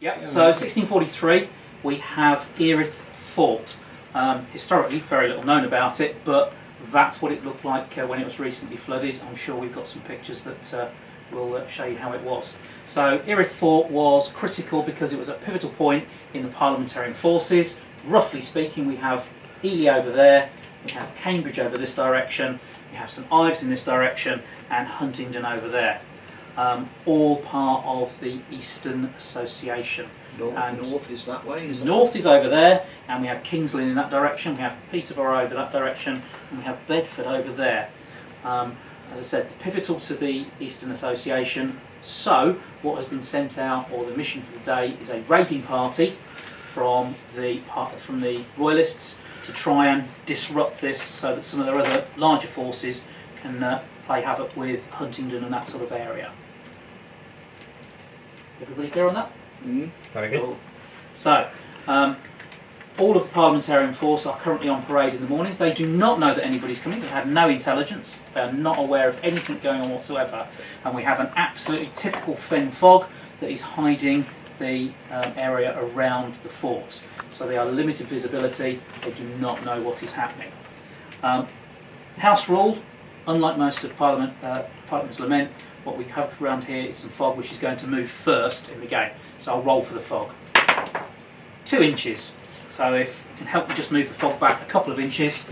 Yep, so 1643 we have Earith Fort. Historically, very little known about it, but that's what it looked like when it was recently flooded. I'm sure we've got some pictures that will show you how it was. So Earith Fort was critical because it was a pivotal point in the Parliamentarian forces. Roughly speaking, we have Ely over there, we have Cambridge over this direction, we have St Ives in this direction, and Huntingdon over there. All part of the Eastern Association. North is that way? North is over there, and we have King's Lynn in that direction, we have Peterborough over that direction, and we have Bedford over there. As I said, pivotal to the Eastern Association. So what has been sent out, or the mission for the day, is a raiding party from the Royalists to try and disrupt this so that some of their other larger forces can play havoc with Huntingdon and that sort of area. Everybody clear on that? Very good. Cool. So, all of the Parliamentarian force are currently on parade in the morning. They do not know that anybody's coming. They have no intelligence. They are not aware of anything going on whatsoever. And we have an absolutely typical fen fog that is hiding the area around the fort. So they are limited visibility. They do not know what is happening. House rule, unlike most of Parliament's Lament, what we have around here is some fog which is going to move first in the game. So I'll roll for the fog. 2 inches. So if you can help me just move the fog back a couple of inches.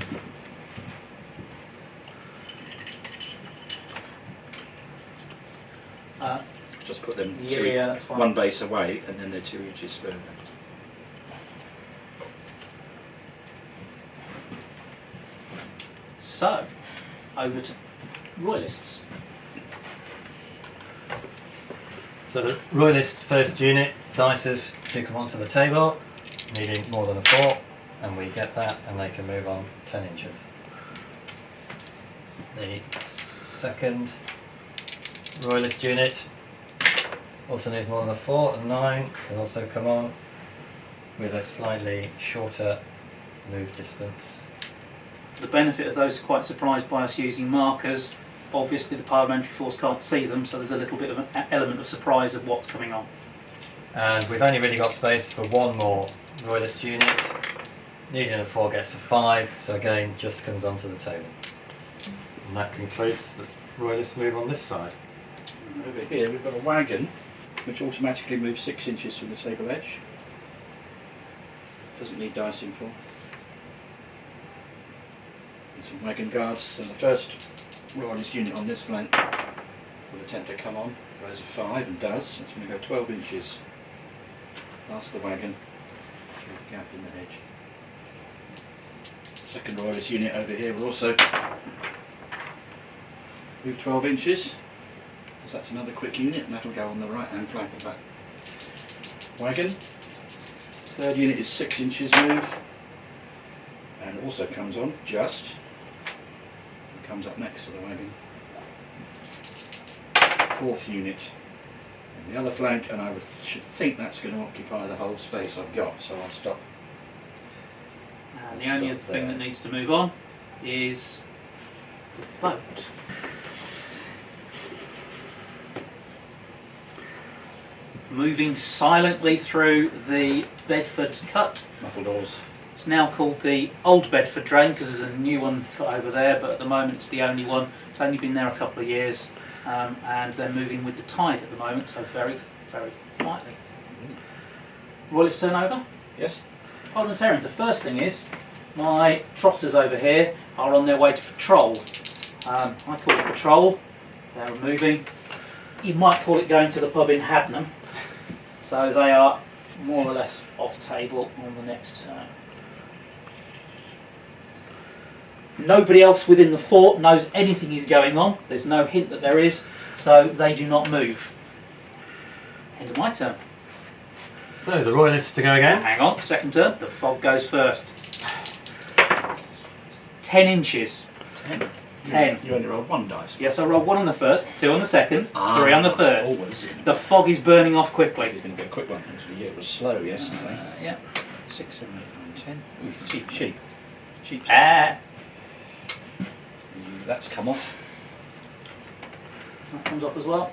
Just put them that's fine. one base away, and then they're 2 inches further. So, over to Royalists. So the Royalist first unit dices to come onto the table, needing more than a 4, and we get that, and they can move on 10 inches. The second Royalist unit also needs more than a 4, and 9 can also come on with a slightly shorter move distance. The benefit of those quite surprised by us using markers. Obviously the parliamentary force can't see them, so there's a little bit of an element of surprise of what's coming on. And we've only really got space for one more Royalist unit. Needing a 4 gets a 5, so again just comes onto the table. And that concludes the Royalist move on this side. Over here we've got a wagon which automatically moves 6 inches from the table edge. Doesn't need dicing for. And some wagon guards, and the first Royalist unit on this flank will attempt to come on, throws a 5 and does. It's going to go 12 inches past the wagon through the gap in the hedge. Second Royalist unit over here will also move 12 inches, because that's another quick unit, and that'll go on the right hand flank of that wagon. Third unit is 6 inches move, and also comes on just, and comes up next to the wagon. Fourth unit on the other flank, and I should think that's going to occupy the whole space I've got, so I'll stop. And the only other thing that needs to move on is the boat. Moving silently through the Bedford cut. Muffled oars. It's now called the Old Bedford Drain because there's a new one cut over there, but at the moment it's the only one. It's only been there a couple of years, and they're moving with the tide at the moment, so very, very quietly. Royalist turnover? Yes. Parliamentarians, the first thing is, my trotters over here are on their way to patrol. I call it patrol, they're moving. You might call it going to the pub in Hadnam. So they are more or less off table on the next turn. Nobody else within the fort knows anything is going on. There's no hint that there is, so they do not move. End of my turn. So the Royalists to go again. Hang on, second turn. The fog goes first. 10 inches. 10. 10. You only rolled 1 dice. Yes, I rolled 1 on the first, 2 on the second, 3 on the third. Always. The fog is burning off This quickly. is going to be a quick one. Actually, it was slow yesterday. Yeah. 6, 7, 8, 9, 10. Oh, you can see sheep. Sheep. That's come off. That comes off as well.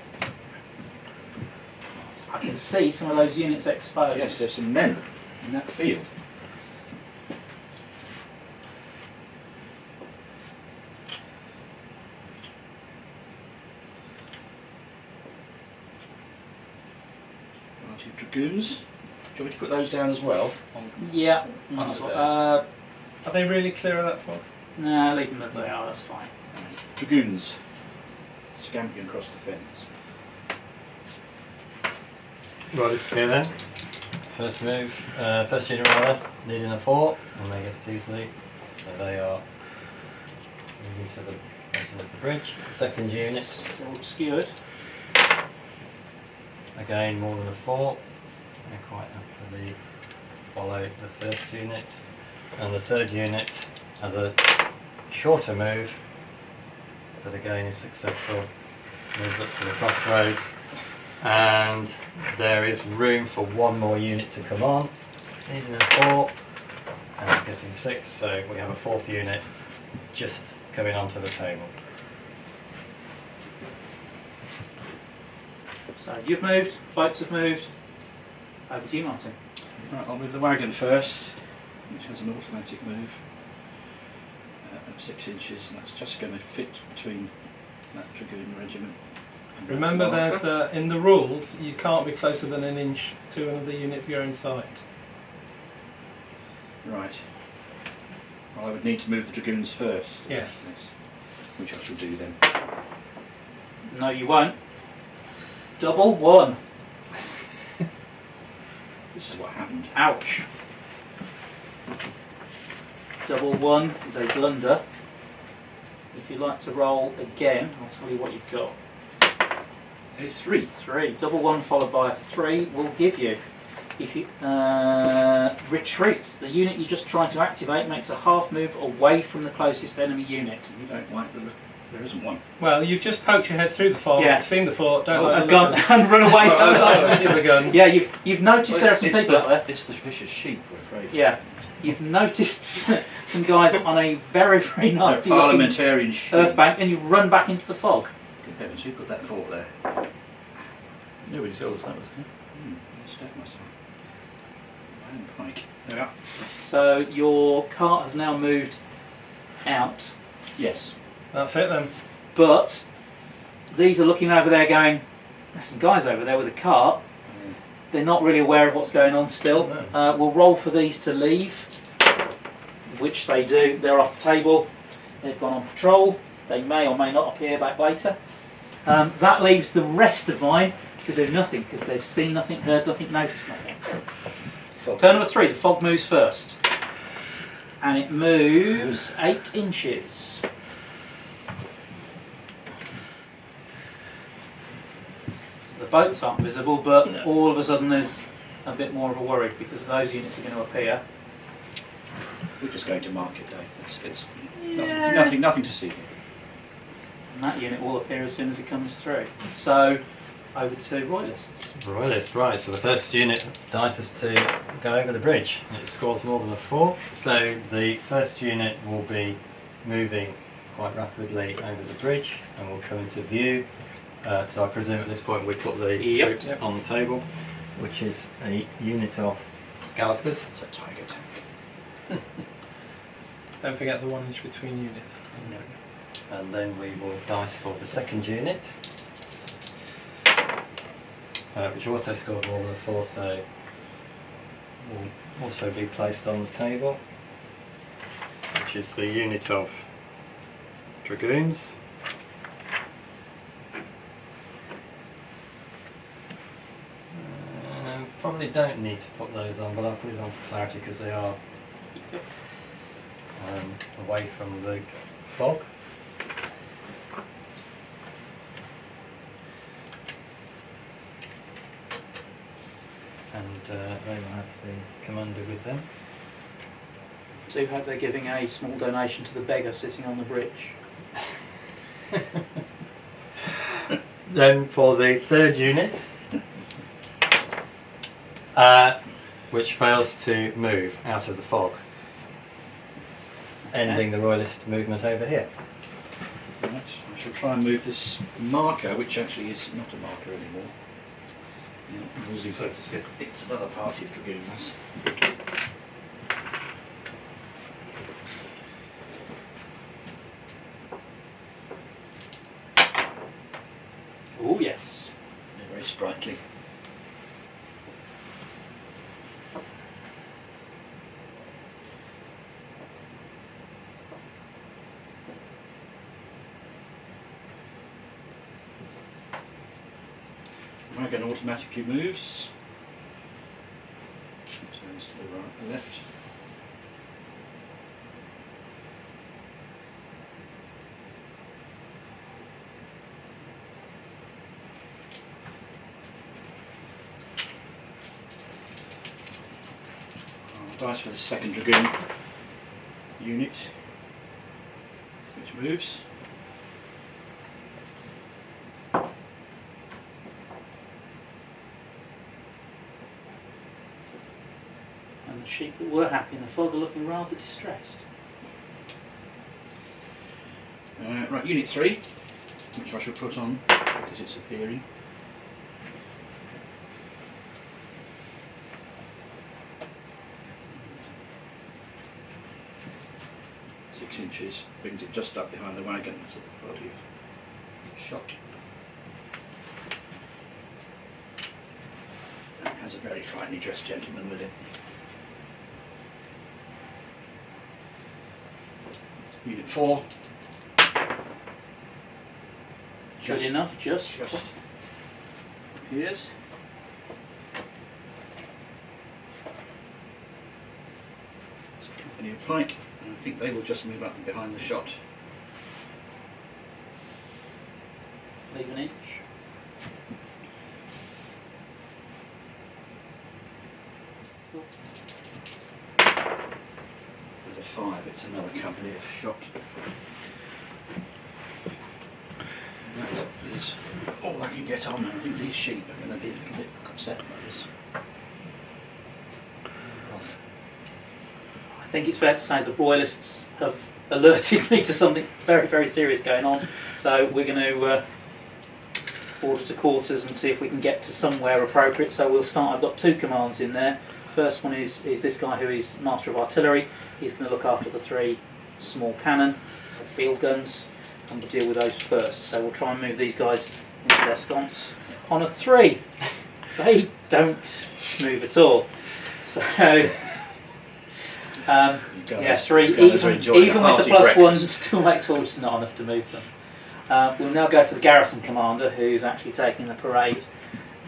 I can see some of those units exposed. Yes, there's some men in that field. Right, Dragoons. Do you want me to put those down as well? Yeah. Might as well. Are they really clear of that fog? No, leave them as they are, that's fine. Dragoons. Scamping across the fence. Royalists clear then. First move, first unit rather, needing a 4, and they get it easily. So they are moving to the bridge. Second unit, Still obscured. again more than a 4. They quite happily follow the first unit. And the third unit has a shorter move, but again is successful. Moves up to the crossroads, and there is room for one more unit to come on. Needing a 4 and getting 6, so we have a 4th unit just coming onto the table. So you've moved, boats have moved. Over to you, Martin. Right, I'll move the wagon first, which has an automatic move of 6 inches, and that's just going to fit between that Dragoon regiment. and that Remember, marker. there's in the rules you can't be closer than an inch to another unit of your own side. Right. Well, I would need to move the Dragoons first. Yes. Which I shall do then. No, you won't. Double 1. This is what happened. Ouch. Double 1 is a blunder. If you'd like to roll again, I'll tell you what you've got. A 3. 3. Double 1 followed by a 3 will give you. If you retreat, the unit you just tried to activate makes a half move away from the closest enemy unit. You don't like the look. There isn't one. Well, you've just poked your head through the fog, Yeah. seen the fort, don't Oh, like A the gun look of and run away it. from Well, them. with the gun. Yeah, you've noticed there are some people out there. It's the vicious sheep, we're afraid. Yeah, you've noticed some guys on a very, very They're nasty looking parliamentarian sheep. earth bank, and you run back into the fog. Good heavens, who put that fort there? Nobody told us that was good. I stabbed myself. Man, Pike. There we are. So your cart has now moved out, Yes. That's it then. but these are looking over there going, there's some guys over there with a cart. They're not really aware of what's going on still. No. We'll roll for these to leave, which they do. They're off the table. They've gone on patrol. They may or may not appear back later. That leaves the rest of mine to do nothing because they've seen nothing, heard nothing, noticed nothing. Fog. Turn number 3, the fog moves first. And it moves 8 inches. So the boats aren't visible, but No. all of a sudden there's a bit more of a worry because those units are going to appear. We're just going to market day. It's Yeah. nothing to see here. And that unit will appear as soon as it comes through. So, over to Royalists. Royalist, right, so the first unit dice us to go over the bridge. It scores more than a 4. So the first unit will be moving quite rapidly over the bridge and will come into view. So I presume at this point we put the Yep. troops Yep. on the table, which is a unit of gallopers. It's a tiger tank. Don't forget the 1 inch between units. And then we will dice for the second unit, which also scored more than a 4, so will also be placed on the table, which is the unit of Dragoons. Probably don't need to put those on, but I'll put it on for clarity because they are away from the fog. And they will have the commander with them. Do hope they're giving a small donation to the beggar sitting on the bridge. Then for the third unit, which fails to move out of the fog, ending the royalist movement over here. Right. I shall try and move this marker, which actually is not a marker anymore. Yeah, losing focus here. It's another party of Dragoons. Oh yes. They're very sprightly. Wagon automatically moves. Turns to the right and left. Dice for the second Dragoon unit, which moves. And the sheep that were happy in the fog are looking rather distressed. Right, Unit 3, which I shall put on because it's appearing. Inches, brings it just up behind the wagon, so the body of shot. And has a very finely dressed gentleman with it. Unit 4. Good enough, just. Appears. It's a company of Pike. I think they will just move up and behind the shot. Leave an inch. Cool. With a 5, it's another company of shot. That is all I can get on. I think these sheep are going to be a little bit upset by this. Off. I think it's fair to say the royalists have alerted me to something very, very serious going on. So we're going to order to quarters and see if we can get to somewhere appropriate. So we'll start. I've got 2 commands in there. First one is this guy who is Master of Artillery. He's going to look after the 3 small cannon, the field guns, and we'll deal with those first. So we'll try and move these guys into their sconce. On a 3, they don't move at all. So... yeah, 3, even with the +1, still makes 4, which is not enough to move them. We'll now go for the garrison commander, who's actually taking the parade,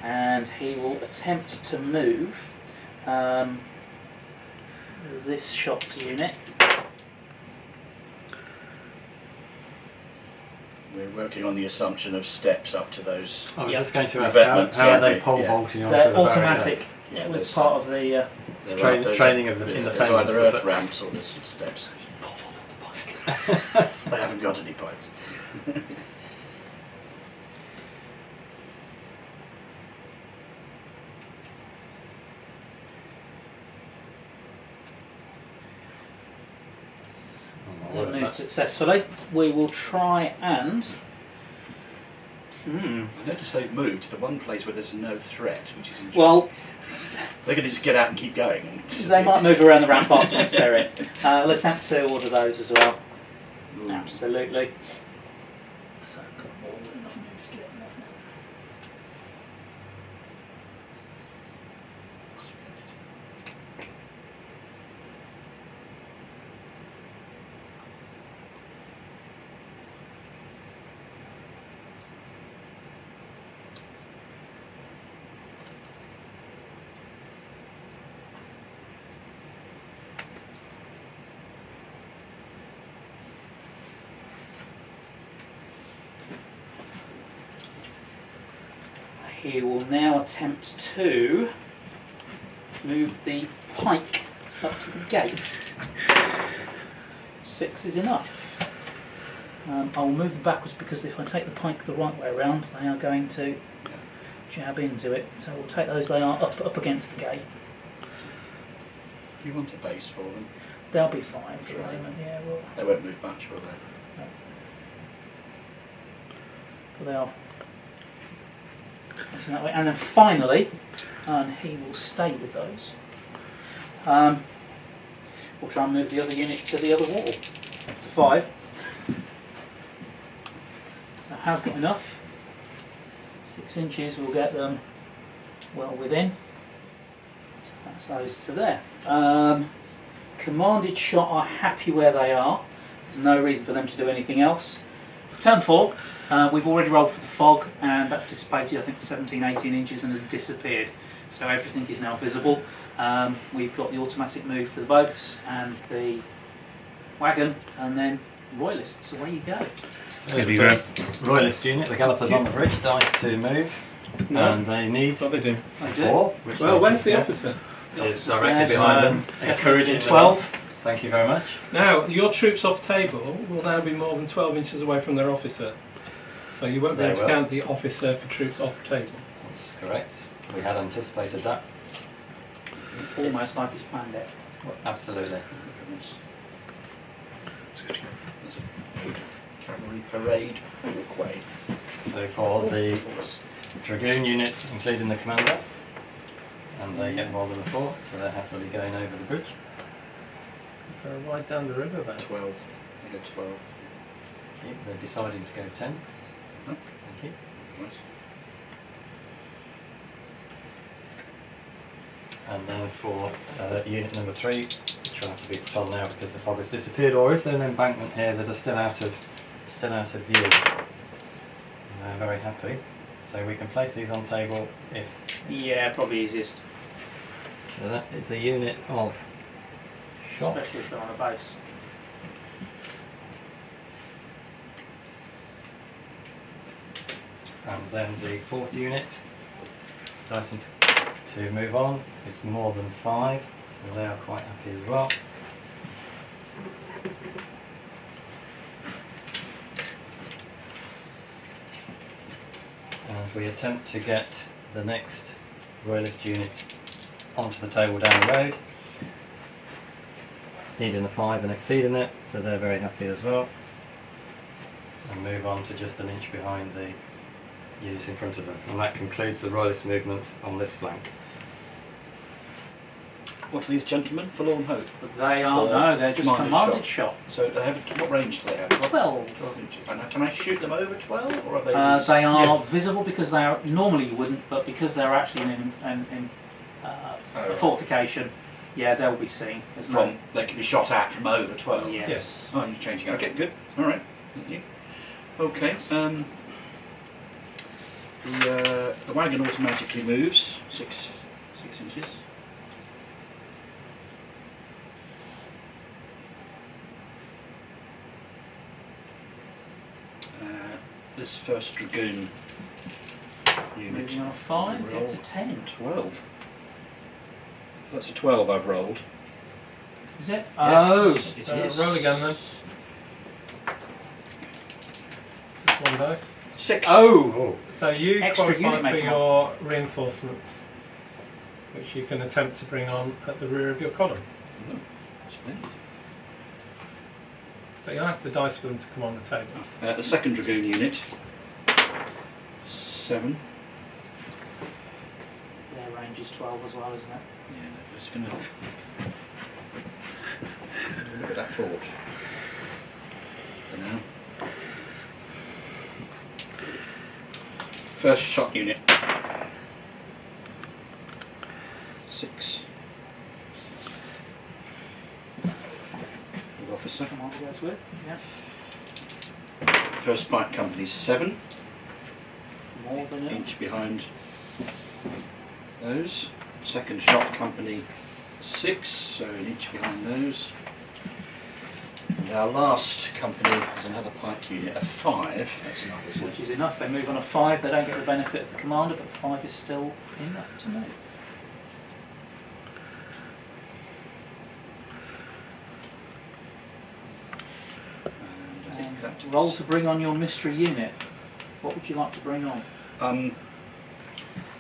and he will attempt to move this shot unit. We're working on the assumption of steps up to those. I was Yep. just going to ask Revetments, how are yeah. they pole Yeah. vaulting onto They're the barrier? automatic. Yeah, It was there's, part of the... Training of the in the there's either fence, is earth it? ramps or there's steps. They haven't got any pikes. They've moved successfully. We will try and... I notice they've moved to the one place where there's no threat, which is interesting. Well, they're going to just get out and keep going. And they might move around the ramparts once they're in. We'll attempt to order those as well. Ooh. Absolutely. So I've got more than enough moves to get in there. He will now attempt to move the pike up to the gate. 6 is enough. I will move them backwards because if I take the pike the right way around, they are going to jab into it. So we'll take those, they are up against the gate. Do you want a base for them? They'll be fine for the Right. moment, yeah. Well, They won't move much, will they? but they are Facing that way. And then finally, and he will stay with those. We'll try and move the other unit to the other wall. To 5. So has got enough. 6 inches will get them well within. So that's those to there. Commanded shot are happy where they are. There's no reason for them to do anything else. For turn 4, we've already rolled for the fog, and that's dissipated, I think, 17, 18 inches and has disappeared. So everything is now visible. We've got the automatic move for the boats and the wagon, and then royalists. Away you go. So the royalist unit, the gallopers on the bridge, dice to move, and they need What they do? 4. Which Well, they where's just the get. officer? It's directly behind them. Encouraging 12. Thank you very much. Now, your troops off table will now be more than 12 inches away from their officer. So you won't be able to count the officer for troops off table. That's correct. We had anticipated that. It's almost like he's planned it. Absolutely. There's a good cavalry parade walkway. So for the Dragoon unit, including the commander, and they get more than a 4, so they're happily going over the bridge. For a ride down the river then. 12. I go 12. Okay, they're deciding to go 10. Oh. Thank you. Nice. And then for unit number 3, which will have to be put on now because the fog has disappeared, or is there an embankment here that are still out of view? And they're very happy. So we can place these on table if. Yeah, probably easiest. So that is a unit of shot. Especially if they're on a base. And then the 4th unit, dicing to move on, is more than 5, so they are quite happy as well. And we attempt to get the next royalist unit onto the table down the road, needing a 5 and exceeding it, so they're very happy as well. And move on to just an inch behind the units in front of them. And that concludes the royalist movement on this flank. What are these gentlemen? Forlorn hope. But they are, Or no, they're just commanded commanded shot. So they have, what range do they have? 12. 12 inches. And can I shoot them over 12, or are they? They are Yes. visible because they are, normally you wouldn't, but because they're actually in Oh, a right. fortification, yeah, they'll be seen. There's no- From they can be shot at from over 12. Yes. Yes. Oh, you're changing. Okay, good. All right. Thank you. Okay. The wagon automatically moves 6 inches. This first dragoon unit. Moving on a 5, Roll. gets a 10. 12. That's a 12 I've rolled. Is it? Yes, Oh! it is. Roll again then. Just one dice. 6. Oh! So you Extra qualify unit for making your reinforcements, which you can attempt to bring on at the rear of your column. Oh, splendid. But you'll have to dice for them to come on the table. The second dragoon unit. 7. Their range is 12 as well, isn't it? Yeah, just gonna look at that fort for now. First shot unit. 6. With officer. Come on, goes with. Yeah. First bike company 7. More than it. Inch behind those. Second shot company 6, so an inch behind those. And our last company is another pike unit, a 5. That's enough, isn't Which it? is enough. They move on a 5, they don't get the benefit of the commander, but 5 is still enough to move. And I think that Roll to bring on your mystery unit. What would you like to bring on?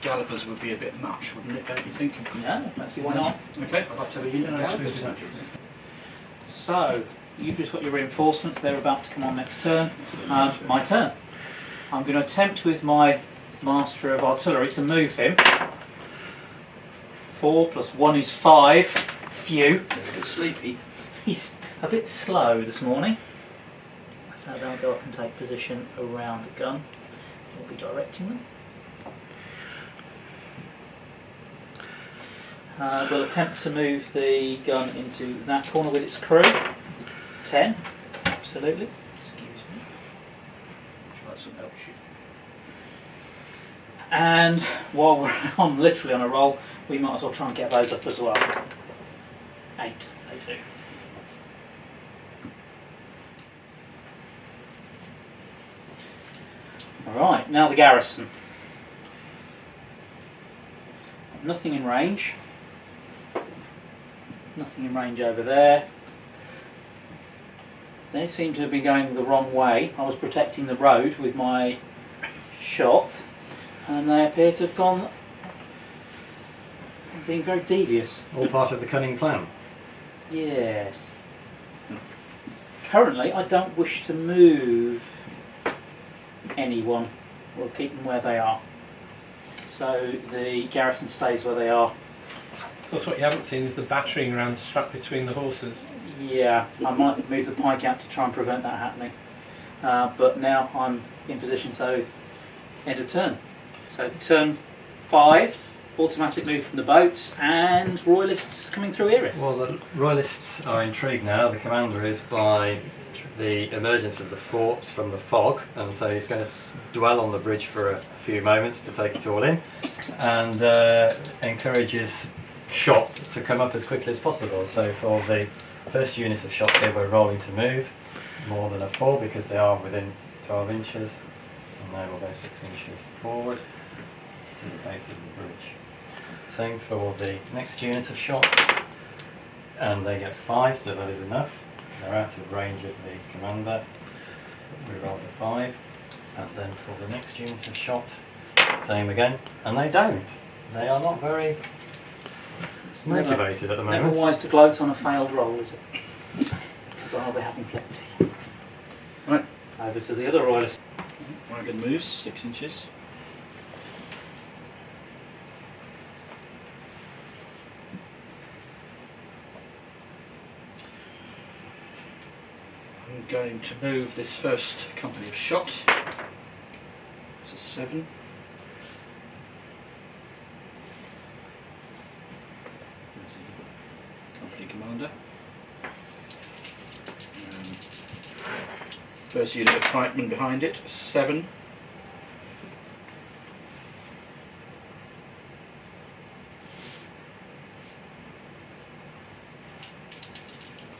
Gallopers would be a bit much, wouldn't it, don't you think? Yeah, let's see why not. Okay, I'd like to have a unit of gallopers. So, you've just got your reinforcements, they're about to come on next turn. My turn. I'm going to attempt with my Master of Artillery to move him. 4 plus 1 is 5. Phew. A bit sleepy. He's a bit slow this morning. So they'll go up and take position around the gun. We'll be directing them. We'll attempt to move the gun into that corner with its crew. 10. Absolutely. Excuse me. Try some help shoot. And while we're literally on a roll, we might as well try and get those up as well. 8. They do. Alright, now the garrison. Nothing in range. Nothing in range over there. They seem to have been going the wrong way. I was protecting the road with my shot, and they appear to have gone being very devious. All part of the cunning plan. Yes. Currently, I don't wish to move anyone. We'll keep them where they are. So the garrison stays where they are. Of course, what you haven't seen is the battering ram strapped between the horses. Yeah, I might move the pike out to try and prevent that happening. But now I'm in position, so end of turn. So turn 5, automatic move from the boats, and royalists coming through Earith. Well, the royalists are intrigued now. The commander is by the emergence of the fort from the fog, and so he's going to dwell on the bridge for a few moments to take it all in, and encourages shot to come up as quickly as possible. So for the first unit of shot here, we're rolling to move more than a 4 because they are within 12 inches, and they will go 6 inches forward to the base of the bridge. Same for the next unit of shot, and they get 5, so that is enough. They're out of range of the commander. We roll the 5, and then for the next unit of shot, same again, and they don't. They are not very motivated at the moment. Never wise to gloat on a failed roll, is it? Because I'll be having plenty. Right. Over to the other royalists. Wagon moves 6 inches. I'm going to move this first company of shot. It's a 7. There's the company commander. First unit of pikemen behind it, 7.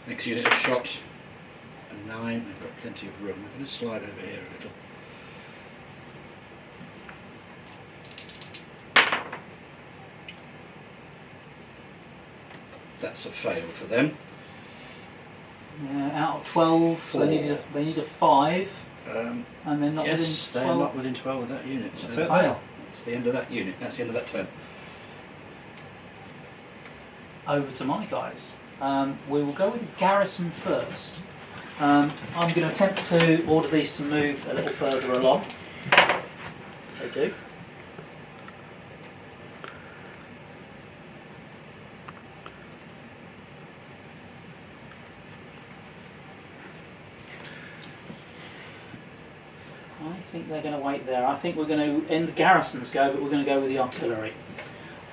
Next unit of shot, a 9. I've got plenty of room. I'm going to slide over here a little. That's a fail for them. Out of 12, so they need a 5, and they're not within 12. Yes, they're not within 12 of that unit. So That's it. Fail. that's the end of that unit. That's the end of that turn. Over to my guys. We will go with the garrison first. I'm going to attempt to order these to move a little further along. They do. I think they're going to wait there. I think we're going to end the garrisons go, but we're going to go with the artillery.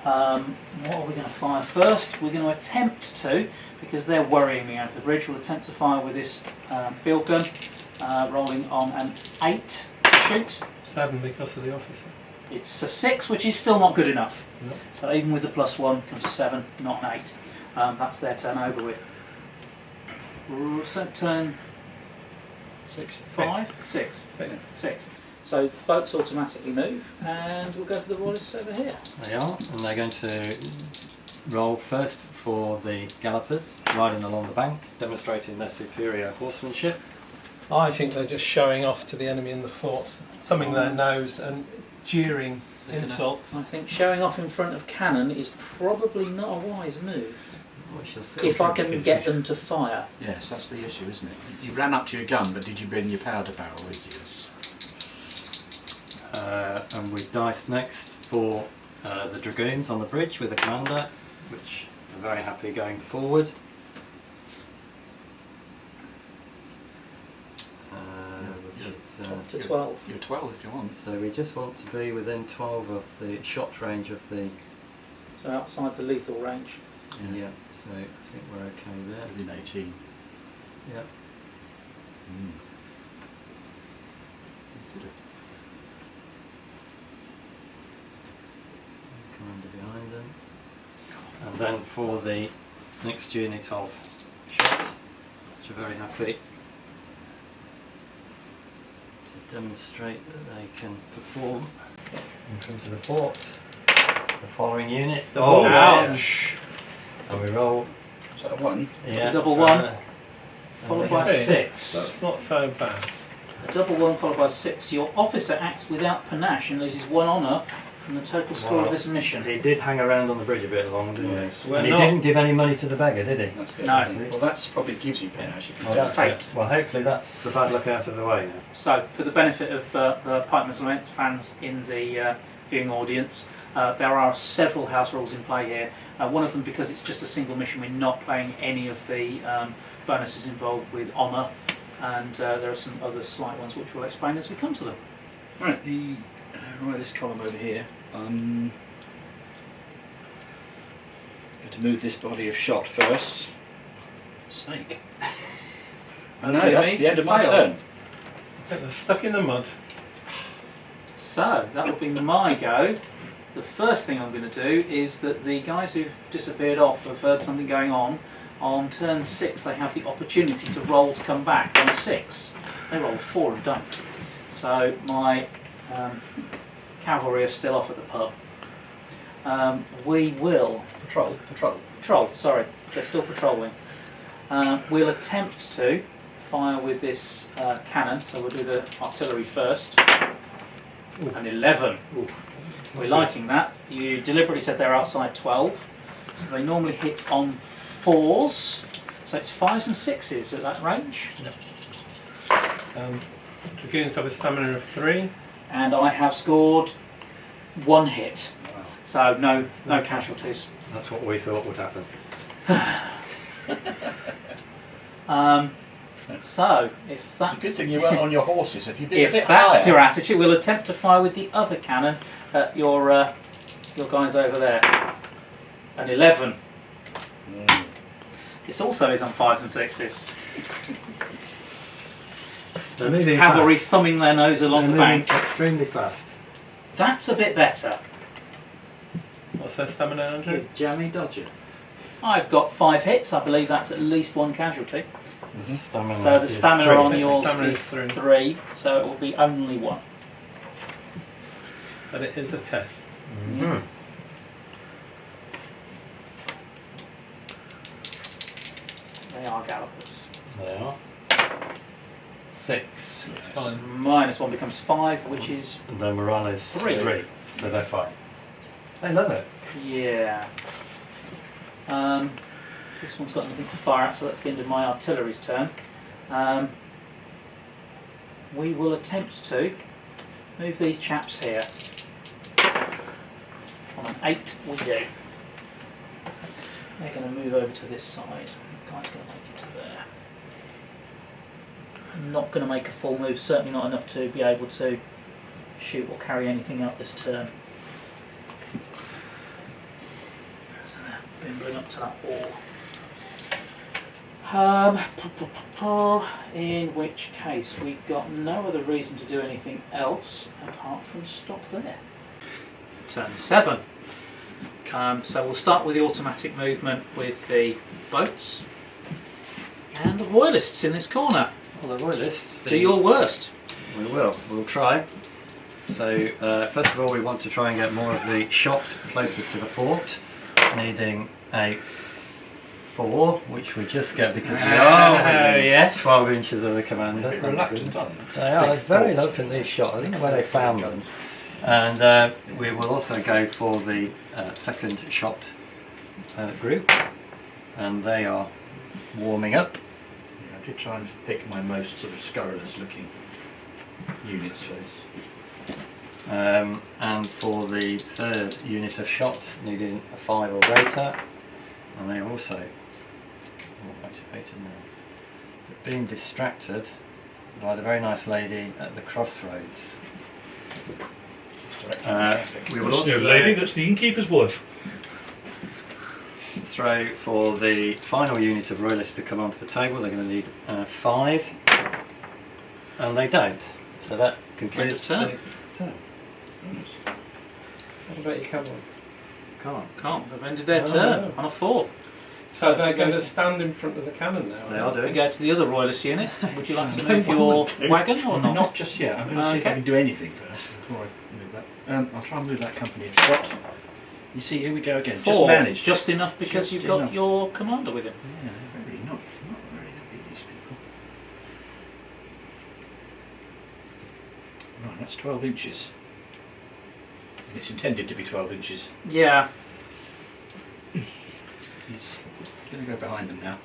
What are we going to fire first? We're going to attempt to, because they're worrying me out of the bridge, we'll attempt to fire with this field gun, rolling on an 8 to shoot. 7 because of the officer. It's a 6, which is still not good enough. Yep. So even with the +1 comes a 7, not an 8. That's their turn over with. So turn 6. 5? 6. 6. So boats automatically move, and we'll go for the royalists over here. They are, and they're going to roll first for the gallopers, riding along the bank, demonstrating their superior horsemanship. I think they're just showing off to the enemy in the fort, thumbing their nose and jeering insults. I think showing off in front of cannon is probably not a wise move. Which is If I can get them to fire. Yes, that's the issue, isn't it? You ran up to your gun, but did you bring your powder barrel with you? and we dice next for the Dragoons on the bridge with the commander, which are very happy going forward. Which is, To 12. You're 12 if you want. so we just want to be within 12 of the shot range of the... So outside the lethal range. Yeah, so I think we're okay there. Within 18. Yeah. Commander behind them. And then for the next unit of shot, which are very happy to demonstrate that they can perform in front of the fort. The following unit. Oh, ouch! And we roll. Is that a 1? It's a double 1, followed by 6. That's not so bad. A double 1 followed by 6. Your officer acts without panache and loses 1 honour from the total score of this mission. He did hang around on the bridge a bit long, didn't Yes. he? We're And he not- didn't give any money to the beggar, did he? That's the No. other thing. Well, that's probably gives you panache if you Well, don't. that's Fate. it. Well, hopefully that's the bad luck out of the way now. So, for the benefit of the Pikeman's Lament fans in the viewing audience, there are several house rules in play here. One of them, because it's just a single mission, we're not playing any of the bonuses involved with honour, and there are some other slight ones which we'll explain as we come to them. Right, the royalist column over here. Going to move this body of shot first. Snake. I know, Okay, that's the end of my fail. turn. I think they're stuck in the mud. So, that will be my go. The first thing I'm going to do is that the guys who've disappeared off have heard something going on. On turn 6 they have the opportunity to roll to come back on a 6. They roll a 4 and don't. So my cavalry are still off at the pub. We will... Patrol, sorry. They're still patrolling. We'll attempt to fire with this cannon, so we'll do the artillery first. An 11. We're liking that. You deliberately said they're outside 12, so they normally hit on 4s, so it's 5s and 6s at that range. Dragoons have a stamina of 3. And I have scored 1 hit, Wow. so no casualties. That's what we thought would happen. So if It's that's a good thing you weren't on your horses. If you'd been a if bit that's higher. your attitude, we'll attempt to fire with the other cannon at your guys over there. An 11. Mm. This also is on 5s and 6s. They're moving Cavalry thumbing their nose along the bank. extremely fast. That's a bit better. What's their stamina, Andrew? Jammy Dodger. I've got 5 hits. I believe that's at least 1 casualty. Stamina So the is stamina 3. on The yours stamina is is 3. 3, so it will be only 1. But it is a test. Mhm. They are gallopers. They are. 6. It's fine. -1 becomes 5, which is And their morale is 3. 3. So they're fine. They love it. yeah. This one's got nothing to fire at, so that's the end of my artillery's turn. We will attempt to move these chaps here. On an 8 we do. They're going to move over to this side. The guy's going to make it to there. Not going to make a full move, certainly not enough to be able to shoot or carry anything out this turn. So they're bimbling up to that wall. In which case we've got no other reason to do anything else apart from stop there. Turn 7. So we'll start with the automatic movement with the boats and the royalists in this corner. Well, the royalists. Do your worst. We will. We'll try. So, first of all, we want to try and get more of the shot closer to the fort, needing a 4, which we just get because we are within yes. 12 inches of the commander. Bit reluctant, aren't you? They are. They're Big very fort. reluctant, these shots. I don't know where they found them. And we will also go for the second shot group, and they are warming up. Yeah, I did try and pick my most sort of scurrilous looking units first. And for the third unit of shot, needing a 5 or greater, and they are also motivated now, but being distracted by the very nice lady at the crossroads. We will also lady, that's the innkeeper's wife. throw for the final unit of royalists to come onto the table. They're going to need 5, and they don't. So that concludes the turn. What about your cavalry? Can't. They've ended their No, turn no. on a 4. So they're going to stand in front of the cannon now. They are We doing. go to the other royalist unit. Would you like to move your wagon or not? Not just yet. I'm going to see if I Okay. can do anything first before I move that. I'll try and move that company of shot. You see, here we go again. 4, Just managed. just enough because Just you've got enough. your commander with him. Yeah, they're really not very happy, these people. Right, that's 12 inches. It's intended to be 12 inches. Yeah. He's going to go behind them now.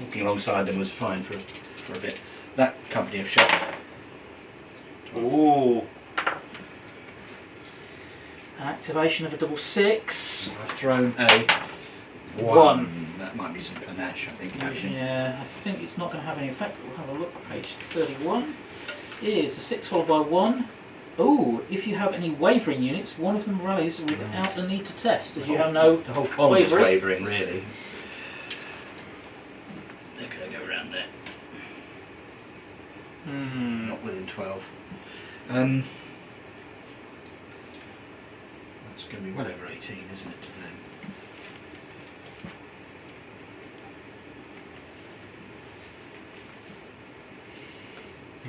Walking alongside them was fine for a bit. That company of shot. 12. Ooh. An activation of a double 6. I've thrown a 1. That might be some panache, I think, actually. Yeah, I think it's not going to have any effect, but we'll have a look. Page 31 is a 6 followed by 1. Ooh, if you have any wavering units, one of them rallies without the need to test, as you have no The whole column is waverers. wavering, really. They're going to go around there. Not within 12. That's going to be well over 18, isn't it, to them?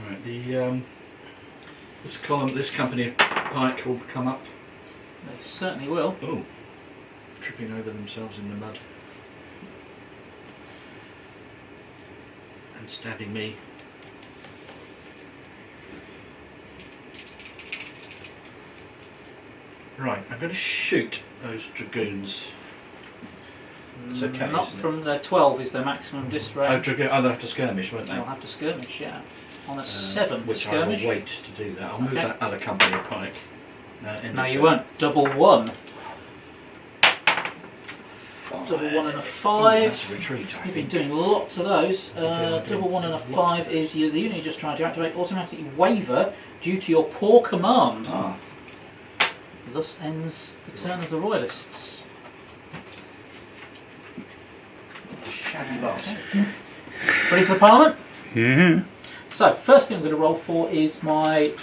Right, this company of pike will come up. They certainly will. Oh, tripping over themselves in the mud. And stabbing me. Right, I'm going to shoot those dragoons. It's okay, Not isn't it? from the 12 is their maximum dis range. They'll have to skirmish, won't they? They'll have to skirmish, yeah. On a 7 for Which I will skirmish. wait to do that. I'll move Okay. that other company of pike. No, you won't. Double 1. 5. Double 1 and a Oh, 5. that's a retreat, I You've been think. doing lots of those. I do. Double 1 and a 5 is the unit you're just trying to activate automatically waver due to your poor command. Ah, Thus ends the turn of the royalists. shabby loss. Ready for the Parliament? Yeah. So, first thing I'm going to roll for is my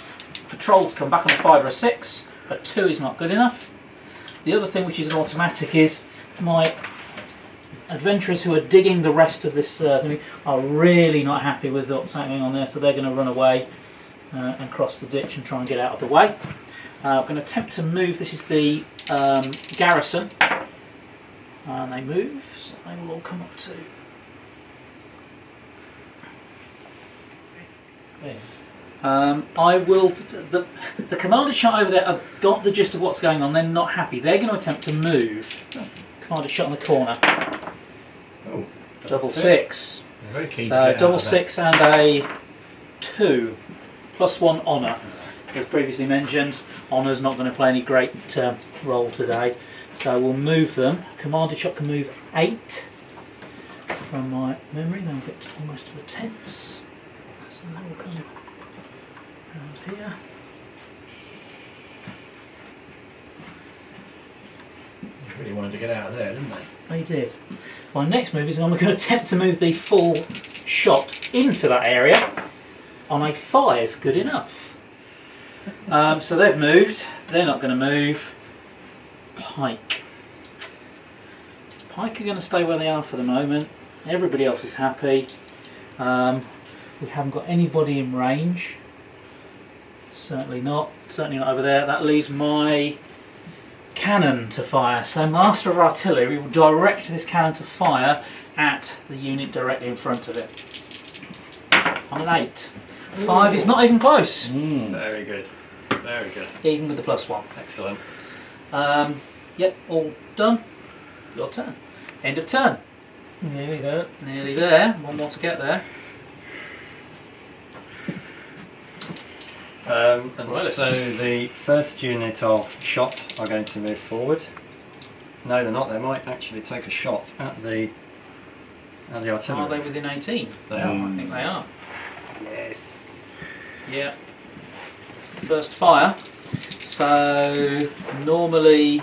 patrol to come back on a 5 or a 6. A 2 is not good enough. The other thing, which is an automatic, is my adventurers who are digging the rest of this are really not happy with what's happening on there, so they're going to run away and cross the ditch and try and get out of the way. I'm going to attempt to move. This is the garrison, and they move, so they will all come up to. I will. The commander shot over there have got the gist of what's going on. They're not happy. They're going to attempt to move. Commander shot in the corner. Oh, Double 6. they're very keen to So get double out of 6 and a 2. +1 honour. As previously mentioned, honour's not going to play any great role today. So we'll move them. Commander shot can move 8 from my memory. Then we'll get to almost to the tents. So that will come around here. that. They really wanted to get out of there, didn't they? They did. My next move is I'm going to attempt to move the full shot into that area on a 5. Good enough. So they've moved. They're not going to move. Pike. Pike are going to stay where they are for the moment. Everybody else is happy. We haven't got anybody in range. Certainly not. Certainly not over there. That leaves my cannon to fire. So Master of Artillery will direct this cannon to fire at the unit directly in front of it. On an 8. 5 is not even close. Very good. Very good. Even with the +1. Excellent. Yep, all done. Your turn. End of turn. Nearly there. Nearly there. One more to get there. And Right. so the first unit of shot are going to move forward. No, they're not. They might actually take a shot at the artillery. Are they within 18? They are. I think they are. Yes. Yeah. First fire. So normally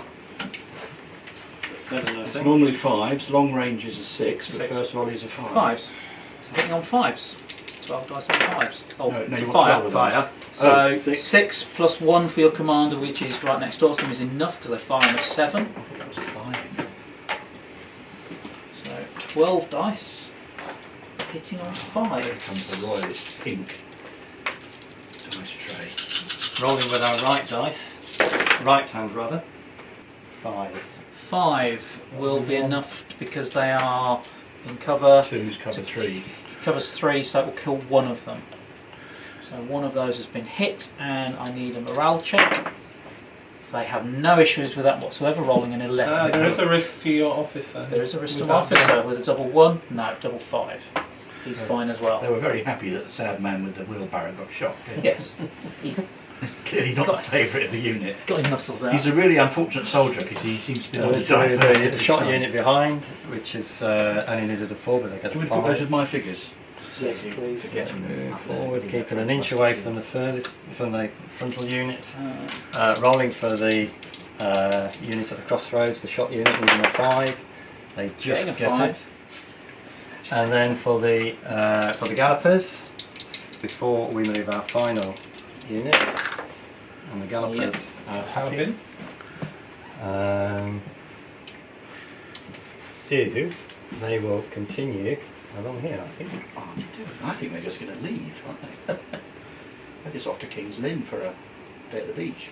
7, I It's think. normally 5s, long ranges are 6, but Six. first volleys are 5. fives. So hitting on 5s. 12 dice on 5s. Oh, No, to you want fire. 12 of those. Fire. So Oh, six. 6 plus 1 for your commander, which is right next door to them, is enough because they fire on a 7. I thought that was a 5. So 12 dice. Hitting on Here 5. comes the royalist pink dice tray. Rolling with our right dice. Right hand, rather. 5. 5 will be enough because they are in cover. 2's cover 3. Covers 3, so it will kill one of them. So one of those has been hit, and I need a morale check. They have no issues with that whatsoever, rolling an 11. There is a risk to your officer. There is a risk to With my that officer with a double 1. No, double 5. He's fine as well. They were very happy that the sad man with the wheelbarrow got shot. Yes. He's Clearly not the favourite of the unit. got his muscles out. He's a really unfortunate soldier because he seems to be So on the the, die first the every shot time. unit behind, which is only needed a 4, but they get Do a we put those 5. with my figures? Yes, please. Forgetting them. Move forward, keeping an inch away from the frontal unit. Uh, Rolling for the unit at the crossroads, the shot unit needing a 5. They just Getting a get 5. it. And then for the gallopers, before we move our final unit, and the gallopers are happy. So they will continue along here, I think. Oh, I think they're just going to leave, aren't they? They're just off to King's Lynn for a day at the beach.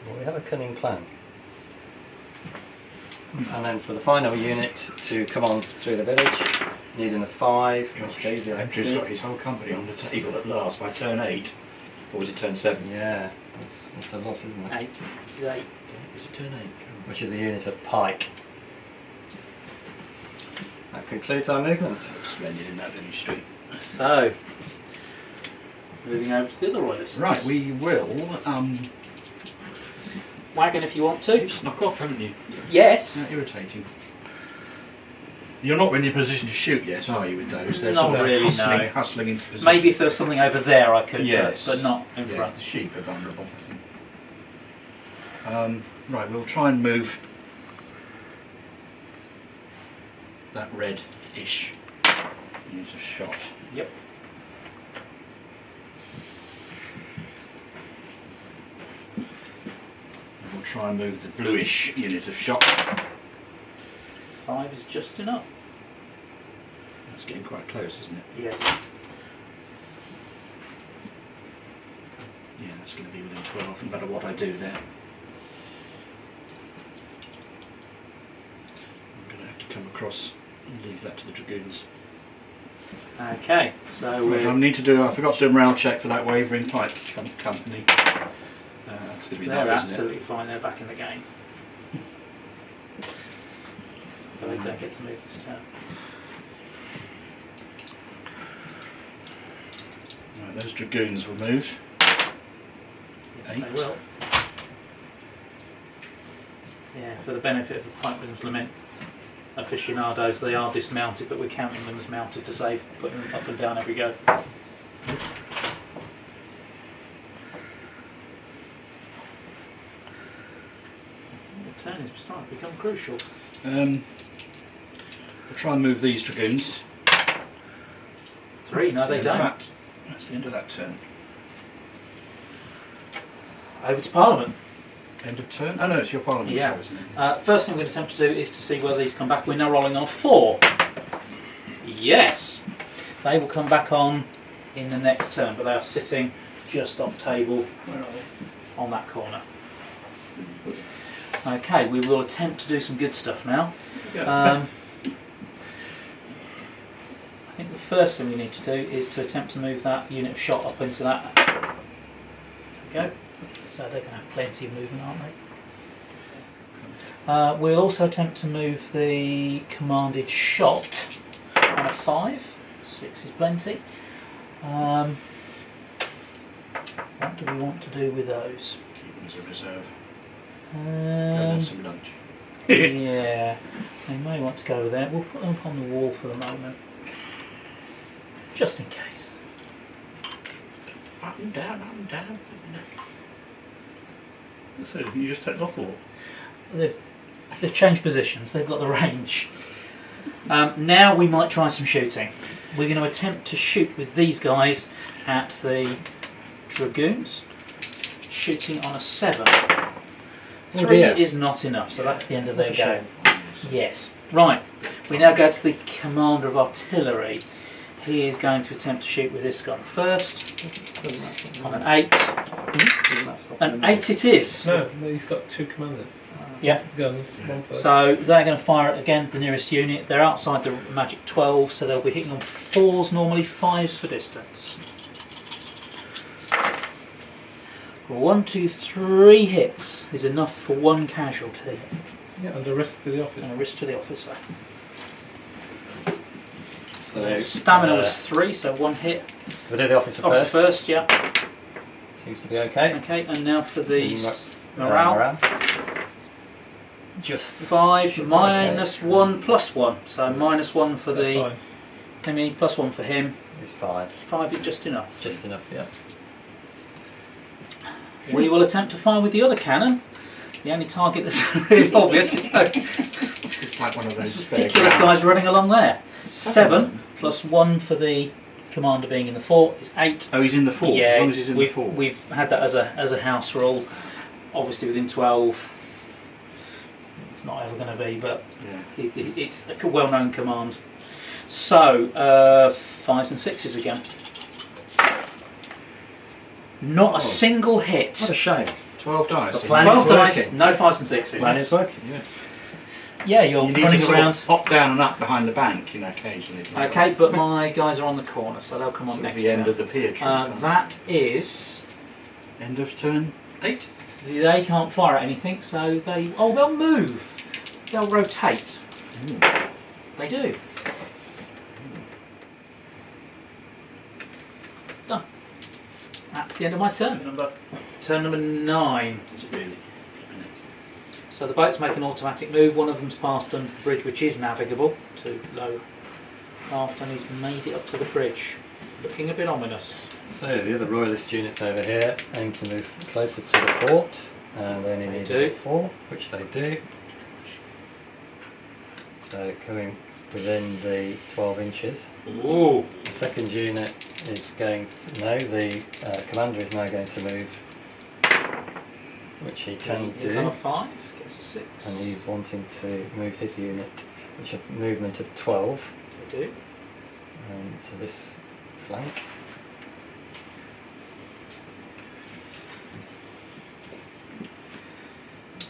Well, we have a cunning plan. And then for the final unit to come on through the village, needing a 5, which is easy, I Andrew's see. got his whole company on the table at last by turn 8. Or was it turn 7? Yeah, that's a lot, isn't it? 8. This is 8. Was it turn 8? Which is a unit of pike. That concludes our movement. Splendid in that village street. So, moving over to the other royalists. Right, we will. Wagon if you want to. You've snuck off, haven't you? Yes. Isn't that irritating? You're not really in a position to shoot yet, are you, with those? They're Not sort of really, hustling, no. hustling into position. Maybe if there was something over there I could, Yes. but not in Yeah, front. the sheep are vulnerable. Right, we'll try and move that red-ish unit of shot. Yep. And we'll try and move the bluish unit of shot. 5 is just enough. That's getting quite close, isn't it? Yes. Yeah, that's going to be within 12, no matter what I do there. I'm going to have to come across and leave that to the Dragoons. Okay, so Right, I forgot to do a morale check for that wavering pipe company. That's going to be they're enough, isn't absolutely fine. They're back in the game. But they don't get to move this turn. it? Right, those Dragoons will move. Yes, 8. they will. Yeah, for the benefit of the Pikeman's Lament aficionados, they are dismounted, but we're counting them as mounted to save putting them up and down every go. The turn is starting to become crucial. We'll try and move these Dragoons. 3, no they don't. That's the end of that turn. Over to Parliament. End of turn? Oh no, it's your Parliament. Yeah. Isn't it? First thing I'm going to attempt to do is to see whether these come back. We're now rolling on 4. Yes! They will come back on in the next turn, but they are sitting just off table on that corner. Okay, we will attempt to do some good stuff now. I think the first thing we need to do is to attempt to move that unit of shot up into that. There we go. So they're going to have plenty of movement, aren't they? We'll also attempt to move the commanded shot on a 5. 6 is plenty. One What do we want to do with those? Keep them as a reserve. Go and have some lunch. Yeah, they may want to go there. We'll put them up on the wall for the moment, just in case. Up and down, up and down. So you just take them off the wall. They've changed positions. They've got the range. Now we might try some shooting. We're going to attempt to shoot with these guys at the Dragoons, shooting on a 7. 3 dear. is not enough, so that's the end of their What a game. Yes. Right. We now go to the commander of artillery. He is going to attempt to shoot with this gun first on an 8. An 8 it is. No, he's got 2 commanders. Yeah. Guns, one first. So they're going to fire it again, the nearest unit. They're outside the magic 12, so they'll be hitting on 4s normally, 5s for distance. 1, 2, 3 hits is enough for 1 casualty. Yeah, and a risk to the office. And a risk to the officer. So, Stamina was 3, so 1 hit. So we do the officer Officer first. first, yeah. Seems to be okay. Okay, and now for the Morale. morale. Just 5 minus 1 plus 1. So minus 1 for That's the fine. enemy, plus 1 for him. is 5. 5 is just enough. Just enough, yeah. We will attempt to fire with the other cannon. The only target that's really obvious is It's like one of those ridiculous fairground. guys running along there. 7 plus 1 for the commander being in the fort is 8. Oh, he's in the fort. Yeah, As long as he's in the we've, fort. we've had that as a house rule. Obviously within 12, it's not ever going to be, but Yeah. it's a well-known command. So 5s and 6s again. Not a single hit. What a shame. 12 dice. The plan 12 is dice, working. no 5s and 6s. Plan is working. Yeah. Yeah, you're You need running to sort around. of hop down and up behind the bank, occasionally. Okay, but my guys are on the corner, so they'll come on Sort of next the end turn. of the pier tree. That is. End of turn 8. They can't fire at anything, so they'll move. They'll rotate. They do. Done. That's the end of my turn. Turn number 9. Is it really? So the boats make an automatic move. One of them's passed under the bridge, which is navigable to low aft, and he's made it up to the bridge. Looking a bit ominous. So the other royalist units over here aim to move closer to the fort, and they only They need do. a 4, which they do. So coming within the 12 inches. Ooh. The second unit is going to, no, the commander is now going to move, which he can He's on a do, 5, gets a 6. and he's wanting to move his unit, which has a movement of 12, They do. to this flank.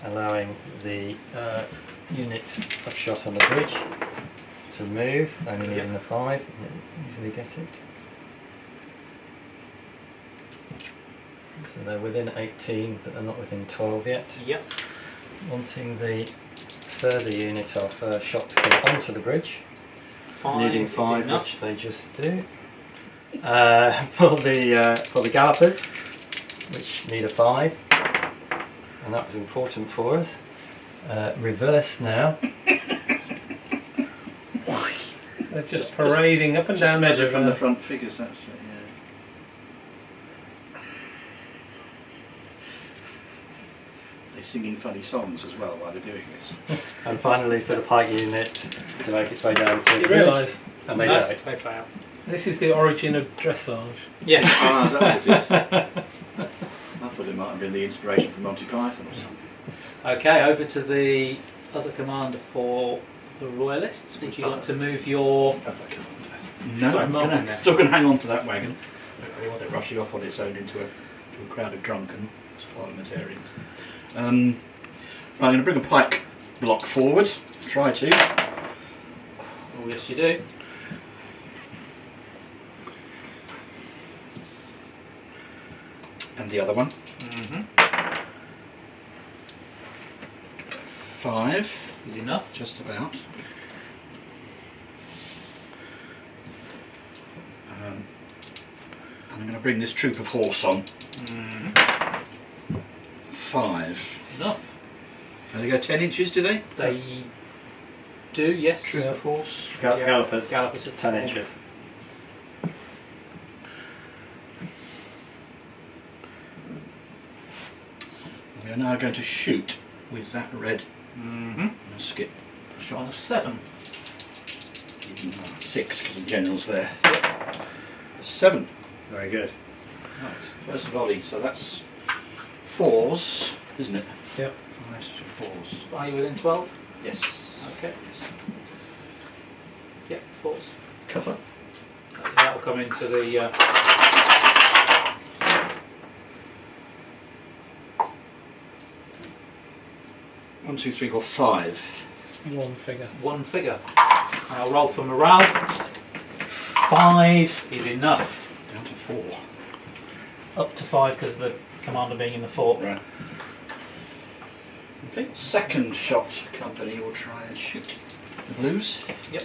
Allowing the unit of shot on the bridge to move, only needing a 5, easily get it. So they're within 18, but they're not within 12 yet. Yep. Wanting the further unit of shot to come onto the bridge, 5 needing is 5, enough. which they just do. For the gallopers, which need a 5, and that was important for us. Reverse now. They're just parading up and down the measure from the river. front figures, that's it, yeah. They're singing funny songs as well while they're doing this. And finally for the pike unit to make its way down to You the bridge, realise and they No, died. they fail. this is the origin of dressage. Yeah. Ah, is that what it is? I thought it might have been the inspiration from Monty Python or something. Okay, over to the other commander for the Royalists. Would you like to move your... Other commander. No, Sorry, I'm Martin there. still going to hang on to that wagon. I don't want it rushing off on its own into a crowd of drunken parliamentarians. Right, I'm going to bring a pike block forward. Try to. Oh, yes you do. And the other one. Mm-hmm. 5. Is enough. Just about. And I'm going to bring this troop of horse on. 5. Enough. They go 10 inches, do they? They do, yes, Yeah. of course. Gallopers. Gallopers at 10 inches. We are now going to shoot with that red skip On shot. a 7. 6 because the general's there. 7. Very good. Right, first volley. So that's 4s, isn't it? Yep. 5, 4s. Are you within 12? Yes. Okay. Yep, 4s. Cover. That'll come into the. 1, 2, 3, 4, 5. One figure. One figure. I'll roll for morale. 5 is enough. Down to 4. Up to 5 because of the commander being in the fort. Right. Okay. Second shot company will try and shoot the blues. Yep.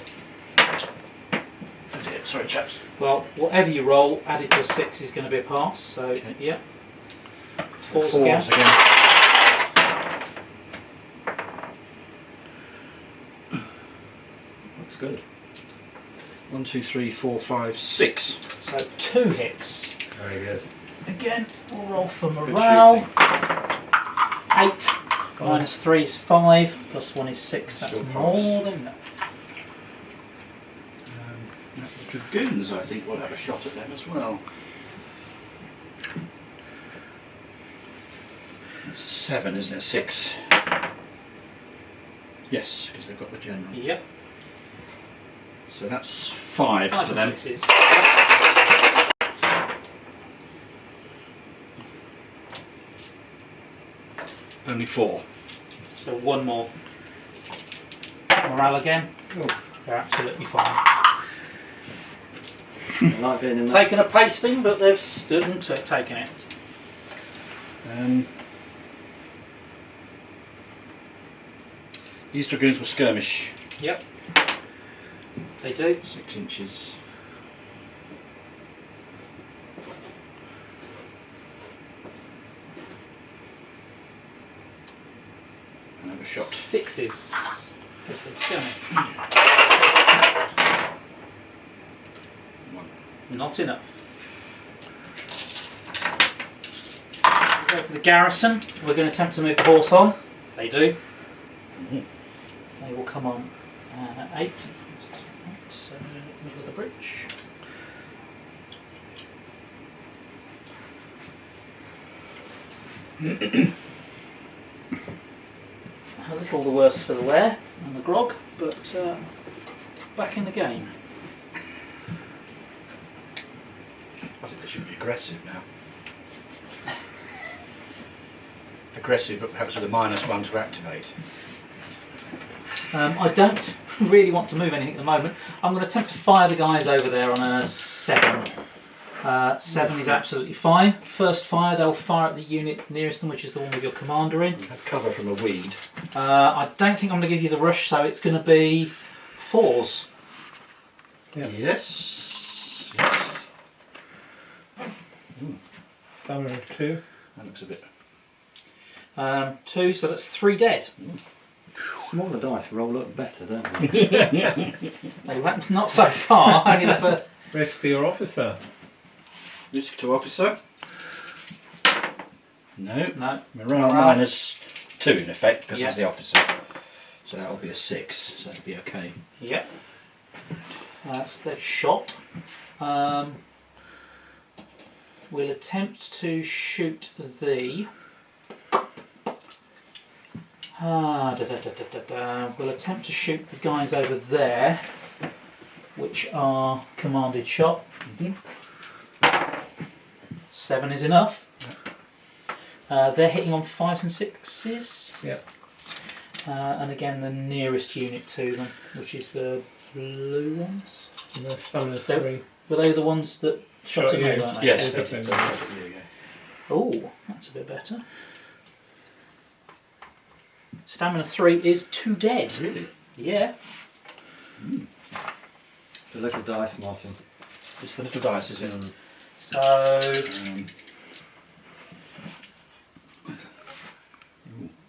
Oh dear, sorry chaps. Well, whatever you roll, added to a 6 is going to be a pass. So, Okay. yeah. 4s Fours again. Looks good. 1, 2, 3, 4, 5, 6. So 2 hits. Very good. Again, we'll roll for Good morale. shooting. 8 minus 3 is 5, plus 1 is 6. That's Still pass. more than enough. The Dragoons, I think, will have a shot at them as well. It's a 7, isn't it? 6. Yes, because they've got the general. Yep. So that's 5 5 for to them. 6s. Only 4. So 1 more. Morale again. They're absolutely fine. I like being in that. Taken a pasting, but they've stood and taken it. These Dragoons will skirmish. Yep. They do. 6 inches. And have a shot. 6s. Because they skirmish. 1. Not enough. Go for the garrison. We're going to attempt to move the horse on. They do. They will come on 8. So, middle of the bridge. A little the worse for the wear and the grog, but back in the game. I think they should be aggressive now. Aggressive, but perhaps with a -1 to activate. I don't really want to move anything at the moment. I'm going to attempt to fire the guys over there on a 7. 7 is absolutely fine. First fire, they'll fire at the unit nearest them, which is the one with your commander in. Have cover from a weed. I don't think I'm going to give you the rush, so it's going to be 4s. Yeah. Yes. Stamina of 2. That looks a bit. 2, so that's 3 dead. Smaller dice roll up better, don't they? They went not so far, only the first. Risk for your officer. Risk to officer. No. No. Morale Morale. -2 in effect, because Yeah. it's the officer. So that'll be a 6, so that'll be okay. Yep. So they've shot. We'll attempt to shoot the. We'll attempt to shoot the guys over there, which are commanded shot. 7 is enough. They're hitting on 5s and 6s. Yep. And again, the nearest unit to them, which is the blue ones. And the stamina's So- 3. Were they the ones that shot Shot at you. me, weren't they? Yes, Okay. definitely. There you go. Oh, that's a bit better. Stamina 3 is 2 dead. Really? Yeah. It's a little dice, Martin. Just the little dice is in. So Um,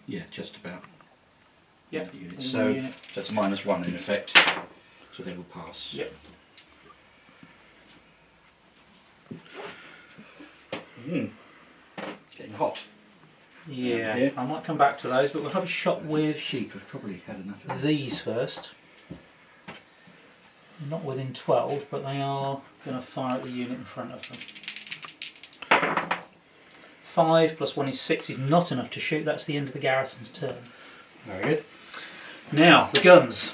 Yeah, just about. Yep. The units. Within So the unit. that's a -1 in effect. So they will pass. Yep. Getting hot. Yeah, Yeah. I might come back to those, but we'll have a shot with Sheep have probably had enough of this. these first. Not within 12, but they are going to fire at the unit in front of them. 5 plus 1 is 6 is not enough to shoot. That's the end of the garrison's turn. Very good. Now, the guns.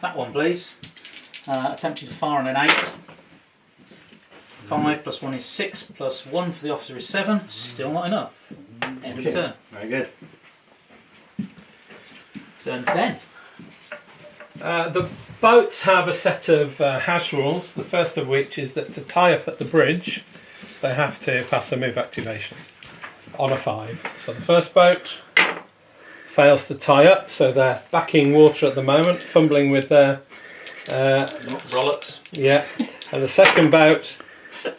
That one, please. Attempting to fire on an 8. 5 plus 1 is 6, plus 1 for the officer is 7. Still not enough. End of turn. Very good. Turn 10. The boats have a set of house rules, the first of which is that to tie up at the bridge, they have to pass a move activation on a 5. So the first boat fails to tie up, so they're backing water at the moment, fumbling with their... Rollocks. Yeah, and the second boat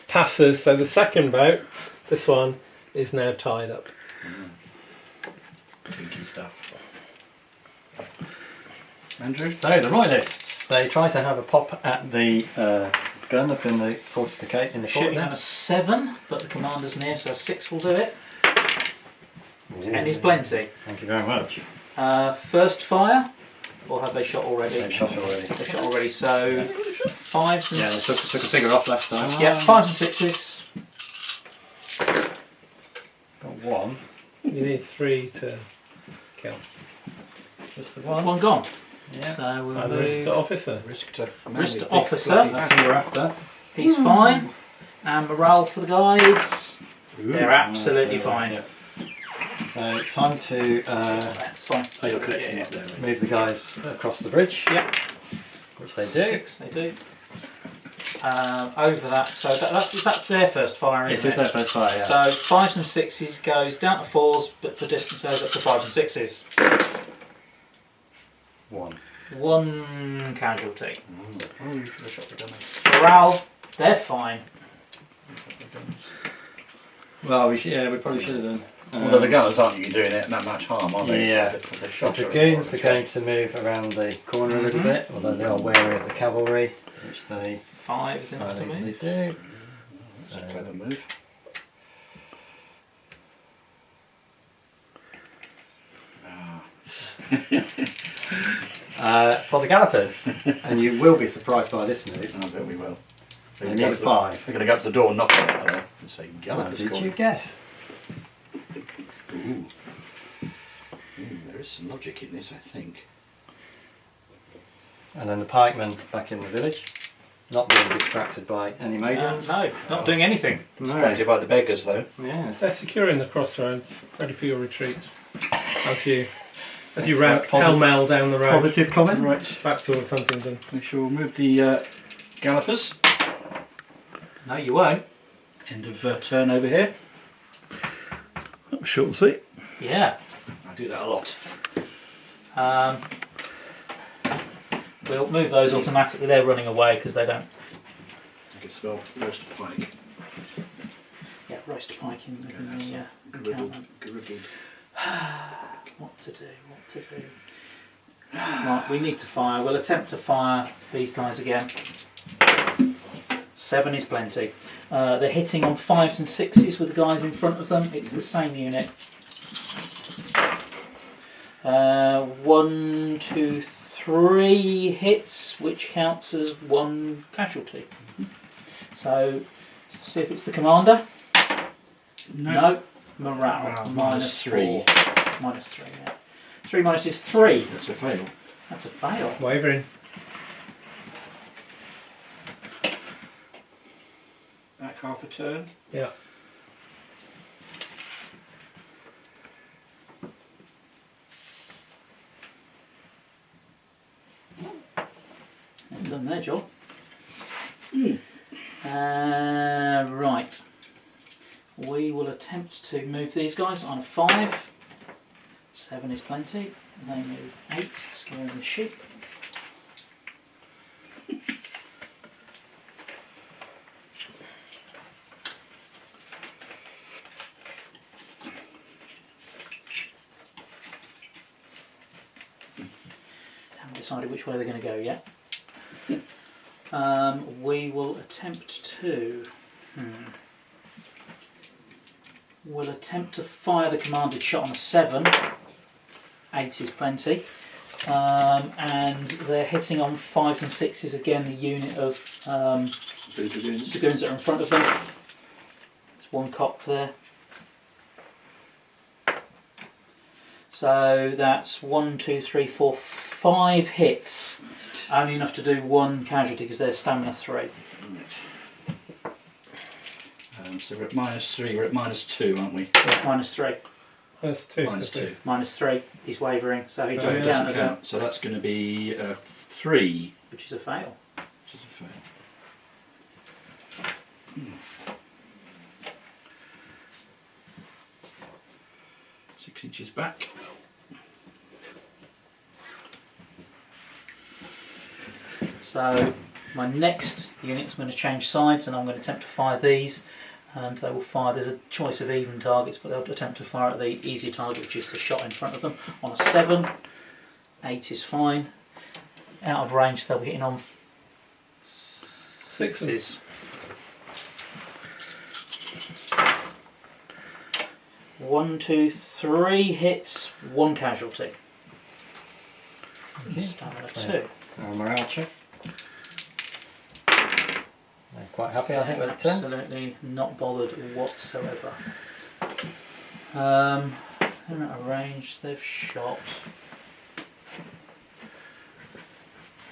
passes, so the second boat, this one, is now tied up. Kinky stuff. Andrew? So the Royalists, they try to have a pop at the gun up in the fortification in the fort Shooting there. on a 7, but the commander's near, so a 6 will do it. 10 is plenty. Thank you very much. First fire, or have they shot already? They've shot already. They've shot already, so 5s and Yeah, they took a figure off last time. yeah, 5s and 6s. Got 1. You need 3 to kill. Just the One one. gone. Yeah. So we'll And risk to move. officer. Risk to Risk to big officer. fluffy That's who you're after. He's fine. And morale for the guys. They're absolutely So, fine. yeah. So time to That's fine. Oh, you're collecting it there. move the guys across the bridge. Yep. Which they do. 6, they do. Over that, so that's their first fire, It isn't is their first fire, yeah. So 5s and 6s goes down to 4s, but for distance goes up to 5s and 6s. 1. 1 casualty. Oh, you should have shot the gunners. Morale, they're fine. Well, we probably should have done. Although the gunners aren't doing it that much harm, are they? Yeah. The The Dragoons are going to move around the corner a little bit, although they are wary of the cavalry, which they 5s enough to easily move. do. That's a clever move. For the gallopers, and you will be surprised by this move. I bet we will. They need a 5. We're going to go up to the door and knock on it though, and say, Oh, Gallopers did call. you guess? Ooh. There is some logic in this, I think. And then the pikemen back in the village, not being distracted by any maidens. No, not doing anything. Distracted by the beggars though. Yes. They're securing the crossroads, ready for your retreat. As you Excellent. ramp pell-mell down the road Positive comment. Right, back towards Huntingdon. we shall move the gallopers. No, you won't. End of turn over here. That was short and sweet. Yeah. I do that a lot. We'll move those automatically. They're running away because they don't. I can smell roast pike. Yeah, roast pike in the Gurgled. encampment. What to do? What to do? Right, we need to fire. We'll attempt to fire these guys again. 7 is plenty. They're hitting on 5s and 6s with the guys in front of them. It's the same unit. 1, 2, 3 hits, which counts as 1 casualty. So, see if it's the commander. No. Morale. -3. -3, yeah. 3 minus is 3. That's a fail. That's a fail. Wavering. Back half a turn. Yeah. They've done their job. Right. We will attempt to move these guys on a 5. 7 is plenty. They move 8, scaring the sheep. decided which way they're going to go yet. We will attempt to. We'll attempt to fire the commanded shot on a 7. 8 is plenty. And they're hitting on 5s and 6s again, the unit of Dragoons. Dragoons that are in front of them. There's one cock there. So that's 1, 2, 3, 4, 5 hits. Only enough to do 1 casualty because they're stamina 3. So we're at -3, we're at -2, aren't we? Yeah, -3. That's 2. -2. -3. He's wavering, so he Oh, doesn't yeah, count as a, count. So that's going to be 3. which is a fail. Which is a fail. 6 inches back. So my next unit's going to change sides, and I'm going to attempt to fire these. And they will fire. There's a choice of even targets, but they'll attempt to fire at the easy target, which is the shot in front of them, on a 7. 8 is fine. Out of range, they'll be hitting on 6s. 1, 2, 3 hits, 1 casualty. Stamina 2. Morale check. They're quite happy, I think, with the turn. Absolutely not bothered whatsoever. They're out of range, they've shot.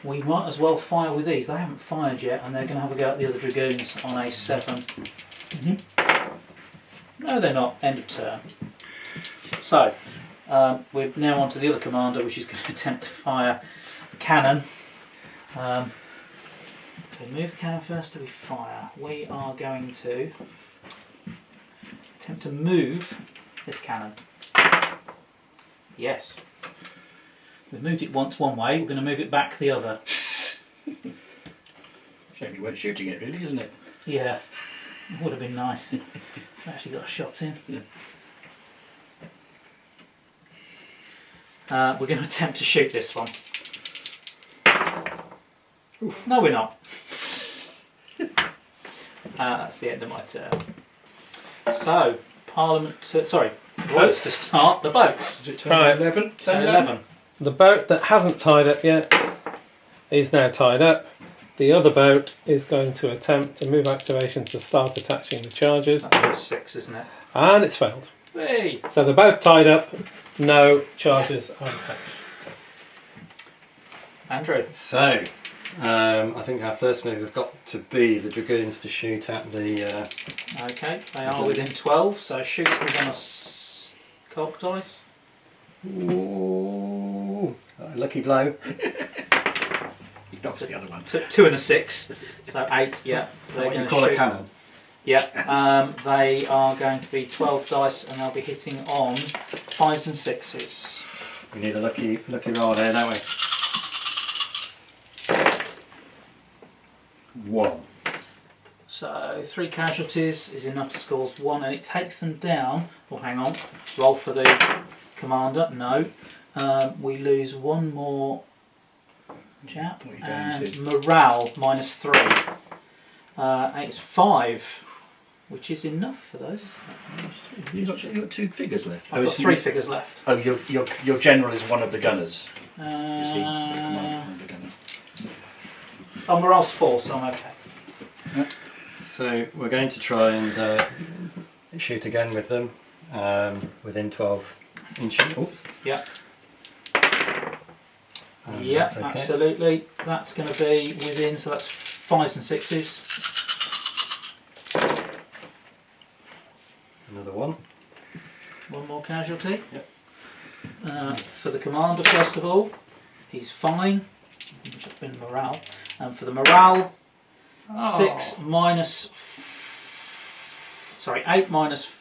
We might as well fire with these. They haven't fired yet, and they're going to have a go at the other Dragoons on a 7. No, they're not. End of turn. So, we're now on to the other commander, which is going to attempt to fire the cannon. Do we move the cannon first, or do we fire? We are going to attempt to move this cannon. Yes. We've moved it once one way, we're going to move it back the other. Shame you weren't shooting it, really, isn't it? Yeah, it would have been nice if we actually got a shot in. Yeah. We're going to attempt to shoot this one. Oof. No, we're not. That's the end of my turn. So, Parliament. Sorry, boats to start. The boats. Is it turn Right. 11? Turn 11. The boat that hasn't tied up yet is now tied up. The other boat is going to attempt to move activation to start attaching the charges, That's 6, isn't it? and it's failed. Hey. So they're both tied up, no charges are attached. Andrew. So, I think our first move has got to be the Dragoons to shoot at the. Okay, they are within 12, so shoot is on a cock dice. Ooh, lucky blow. You knocked the other one. 2 and a 6, so 8. Yeah, they're What going you to call shoot. a cannon. Yeah, they are going to be 12 dice, and they'll be hitting on 5s and 6s. We need a lucky roll there, don't we? 1. So 3 casualties is enough to score 1, and it takes them down. Well, hang on. Roll for the commander. No. We lose 1 more chap. What are you down And to? morale -3. It's 5, which is enough for those. You've got 2 figures left. I've got 3 figures left. Oh, your general is one of the gunners. Is he? The commander of one of the gunners. Oh, morale's 4, so I'm okay. So we're going to try and shoot again with them within 12 inches. Oops. Yeah. Yeah, that's okay. Absolutely. That's going to be within, so that's 5s and 6s. Another 1. 1 more casualty. Yep. For the commander, first of all, he's fine. Which has been morale. And for the morale, 8 minus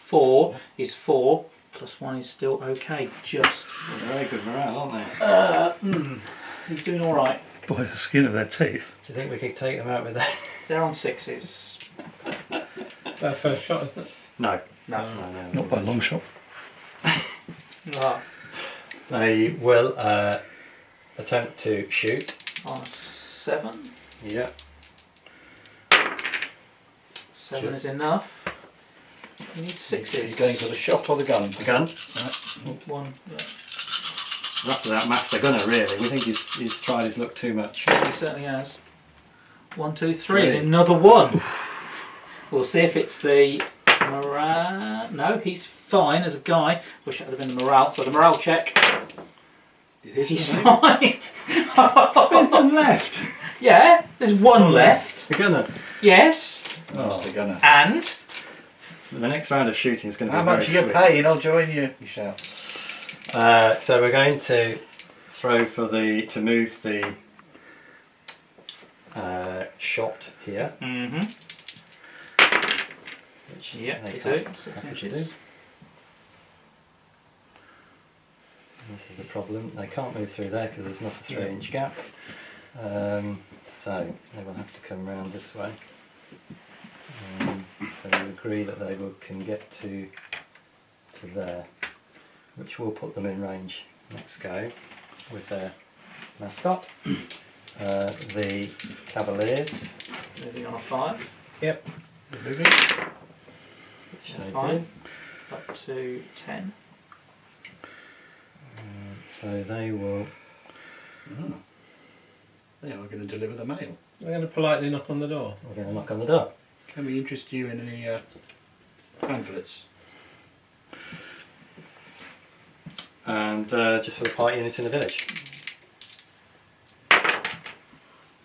4 is 4. Plus 1 is still okay. Just. Very good morale, aren't they? He's doing all right. By the skin of their teeth. Do you think we could take them out with that? They're on 6s. It's their first shot, isn't it? No. No. Not by a long shot. Ah. They will attempt to shoot. On a 7. Yeah. 7 Just- is enough. You need 6s. He's going for the shot or the gun? The gun. One. Yeah. That's without Max the gunner, really. We think he's tried his luck too much. He certainly has. 1, 2, 3 is Three. another 1. We'll see if it's the morale. No, he's fine as a guy. Wish it would have been the morale. So the morale check. It is He's the same. fine. There's none left. Yeah, there's 1 left. The gunner. Yes. That's the gunner. And The next round of shooting is going to be How very much you swift. get paid? I'll join you. You shout. So we're going to throw to move the shot here. Which yeah, they they can't do. 6 happen to inches. do. This is the problem. They can't move through there because there's not a 3-inch gap. So they will have to come round this way. So we agree that they can get to there, which will put them in range next go with their mascot. The Cavaliers, Moving on a 5. Yep. You're moving. which they Fine. do. Up to 10. So they will. Oh. They are going to deliver the mail. We're going to politely knock on the door. We're going to knock on the door. Can we interest you in any pamphlets? And just for the party unit in the village.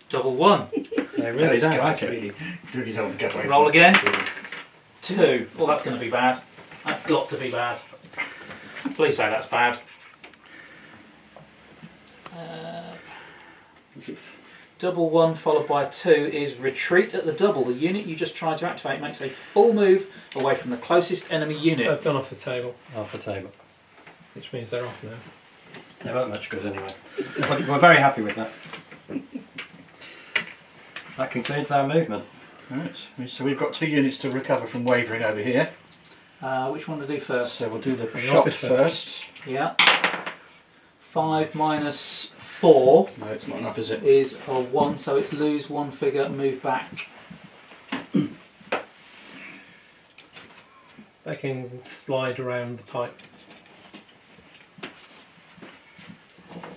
Double 1. They really don't like it. Really don't get away. Roll from again. it. 2. Oh, that's going to be bad. That's got to be bad. Please say that's bad. Double 1 followed by 2 is retreat at the double. The unit you just tried to activate makes a full move away from the closest enemy unit. They've gone off the table, Off the table. which means they're off now. They weren't much good anyway. But we're very happy with that. That concludes our movement. Right. So we've got 2 units to recover from wavering over here. Which one to do first? So we'll do the The shot office first. Yeah. 5 minus 4 No, it's not enough, is it? is a 1, so it's lose 1 figure, move back. They can slide around the pipe.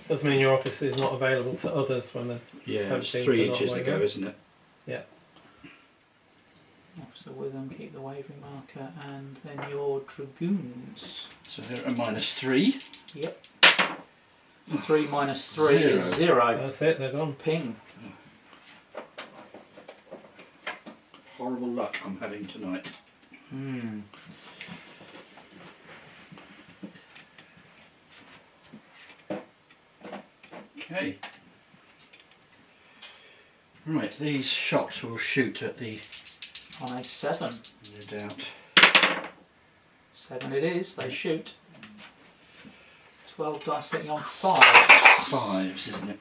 Doesn't mean your office is not available to others when the Yeah, Don't it's seem 3 to not inches to go, wave. isn't it? So with them, keep the waving marker, and then your Dragoons. So they're a -3. Yep. 3 minus 3 is 0. That's it, they're gone. Ping. Horrible luck I'm having tonight. Okay. Right, these shots will shoot at the, On a 7. no doubt. 7 it is, they shoot. 12 dice sitting on 5. 5s, isn't it?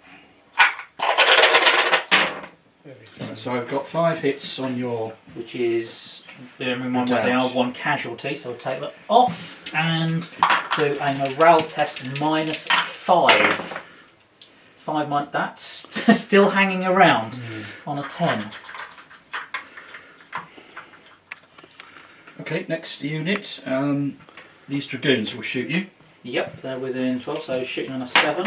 So I've got 5 hits on your. Which is, bearing in mind that they are 1 casualty, so we'll take that off and do a morale test minus 5. 5 that's still hanging around on a 10. Okay, next unit. These Dragoons will shoot you. Yep, they're within 12, so shooting on a 7.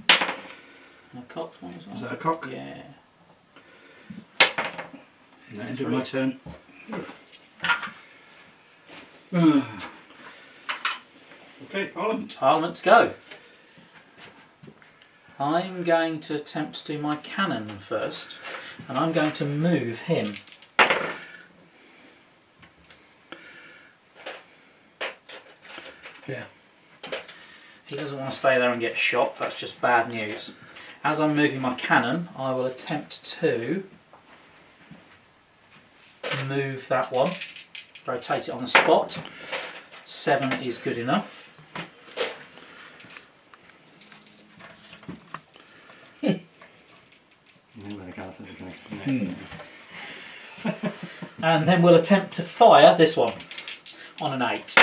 And a cocked one as well. Is that a cock? Yeah. No, end of my turn. Okay, Parliament. Parliament to go. I'm going to attempt to do my cannon first, and I'm going to move him. Yeah. He doesn't want to stay there and get shot, that's just bad news. As I'm moving my cannon, I will attempt to move that one, rotate it on the spot. 7 is good enough. And then we'll attempt to fire this one on an 8.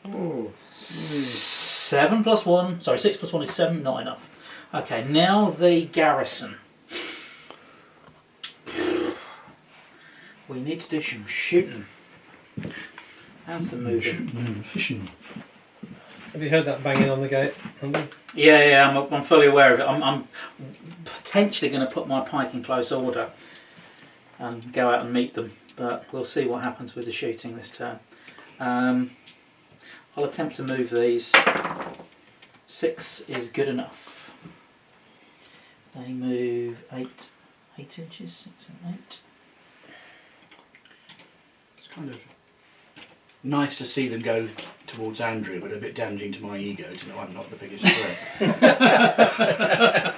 Ooh. 7 plus 1, sorry, 6 plus 1 is 7, not enough. Okay, now the garrison. We need to do some shooting. How's the moving? Fishing. Have you heard that banging on the gate, Andy? Yeah, I'm fully aware of it. I'm potentially going to put my pike in close order and go out and meet them, but we'll see what happens with the shooting this turn. I'll attempt to move these. 6 is good enough. They move 8 inches, 6 and 8. It's kind of nice to see them go towards Andrew, but a bit damaging to my ego to know I'm not the biggest threat.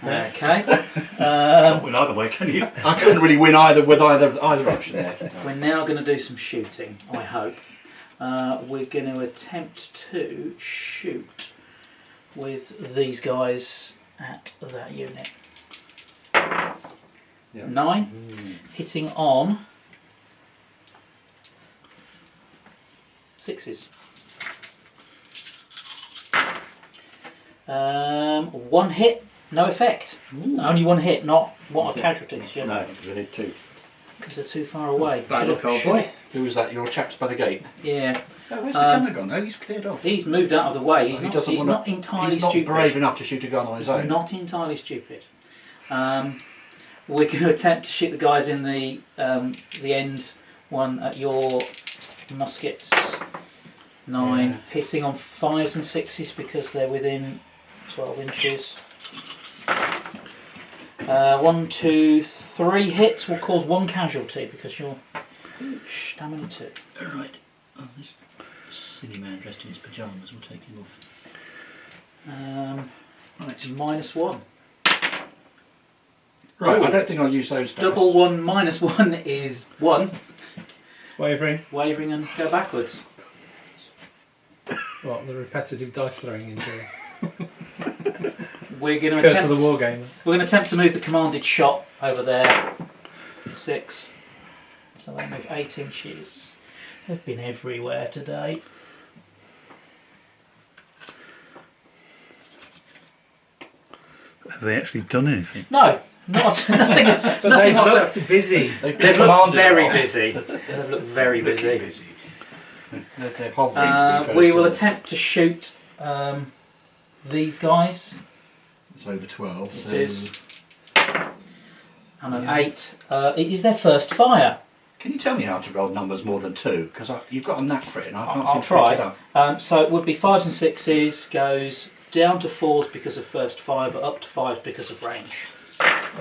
Okay. Can't win either way, can you? I couldn't really win with either option there. We're now going to do some shooting, I hope. We're going to attempt to shoot with these guys at that unit. Yeah. 9, hitting on 6s. 1 hit, no effect. Only 1 hit, not what are casualties. Yeah. No, we need 2. Because they're too far away. Bad luck, old boy. Who was that? Your chaps by the gate? Yeah. Oh, where's the gunner gone? Oh, he's cleared off. He's moved out of the way. He's, He not, doesn't he's wanna- not entirely He's not stupid. brave enough to shoot a gun on his He's own. not entirely stupid. We're going to attempt to shoot the guys in the end one at your muskets. 9, Yeah. hitting on 5s and 6s because they're within 12 inches. 1, 2, 3 hits will cause 1 casualty because you're stamina 2. Right. Oh, this silly man dressed in his pyjamas will take him off. Right, -1. Right, Oh. I don't think I'll use those dice. Double 1 minus 1 is 1. It's wavering. Wavering and go backwards. What, the repetitive dice throwing injury? We're going to Curse of the attempt. war game. We're going to attempt to move the commanded shot over there. 6. So they move 8 inches. They've been everywhere today. Have they actually done anything? No, not nothing. But nothing they've whatsoever. looked busy. They've They've looked commanded very a lot. busy. They've looked very Looking busy. They're hovering to be first. We will in. attempt to shoot these guys. It's over 12. It so is. And an Yeah. 8. It is their first fire. Can you tell me how to roll numbers more than 2? Because you've got a knack for it and I can't I'll seem to try. pick it up. So it would be 5s and 6s, goes down to 4s because of first fire, but up to 5s because of range.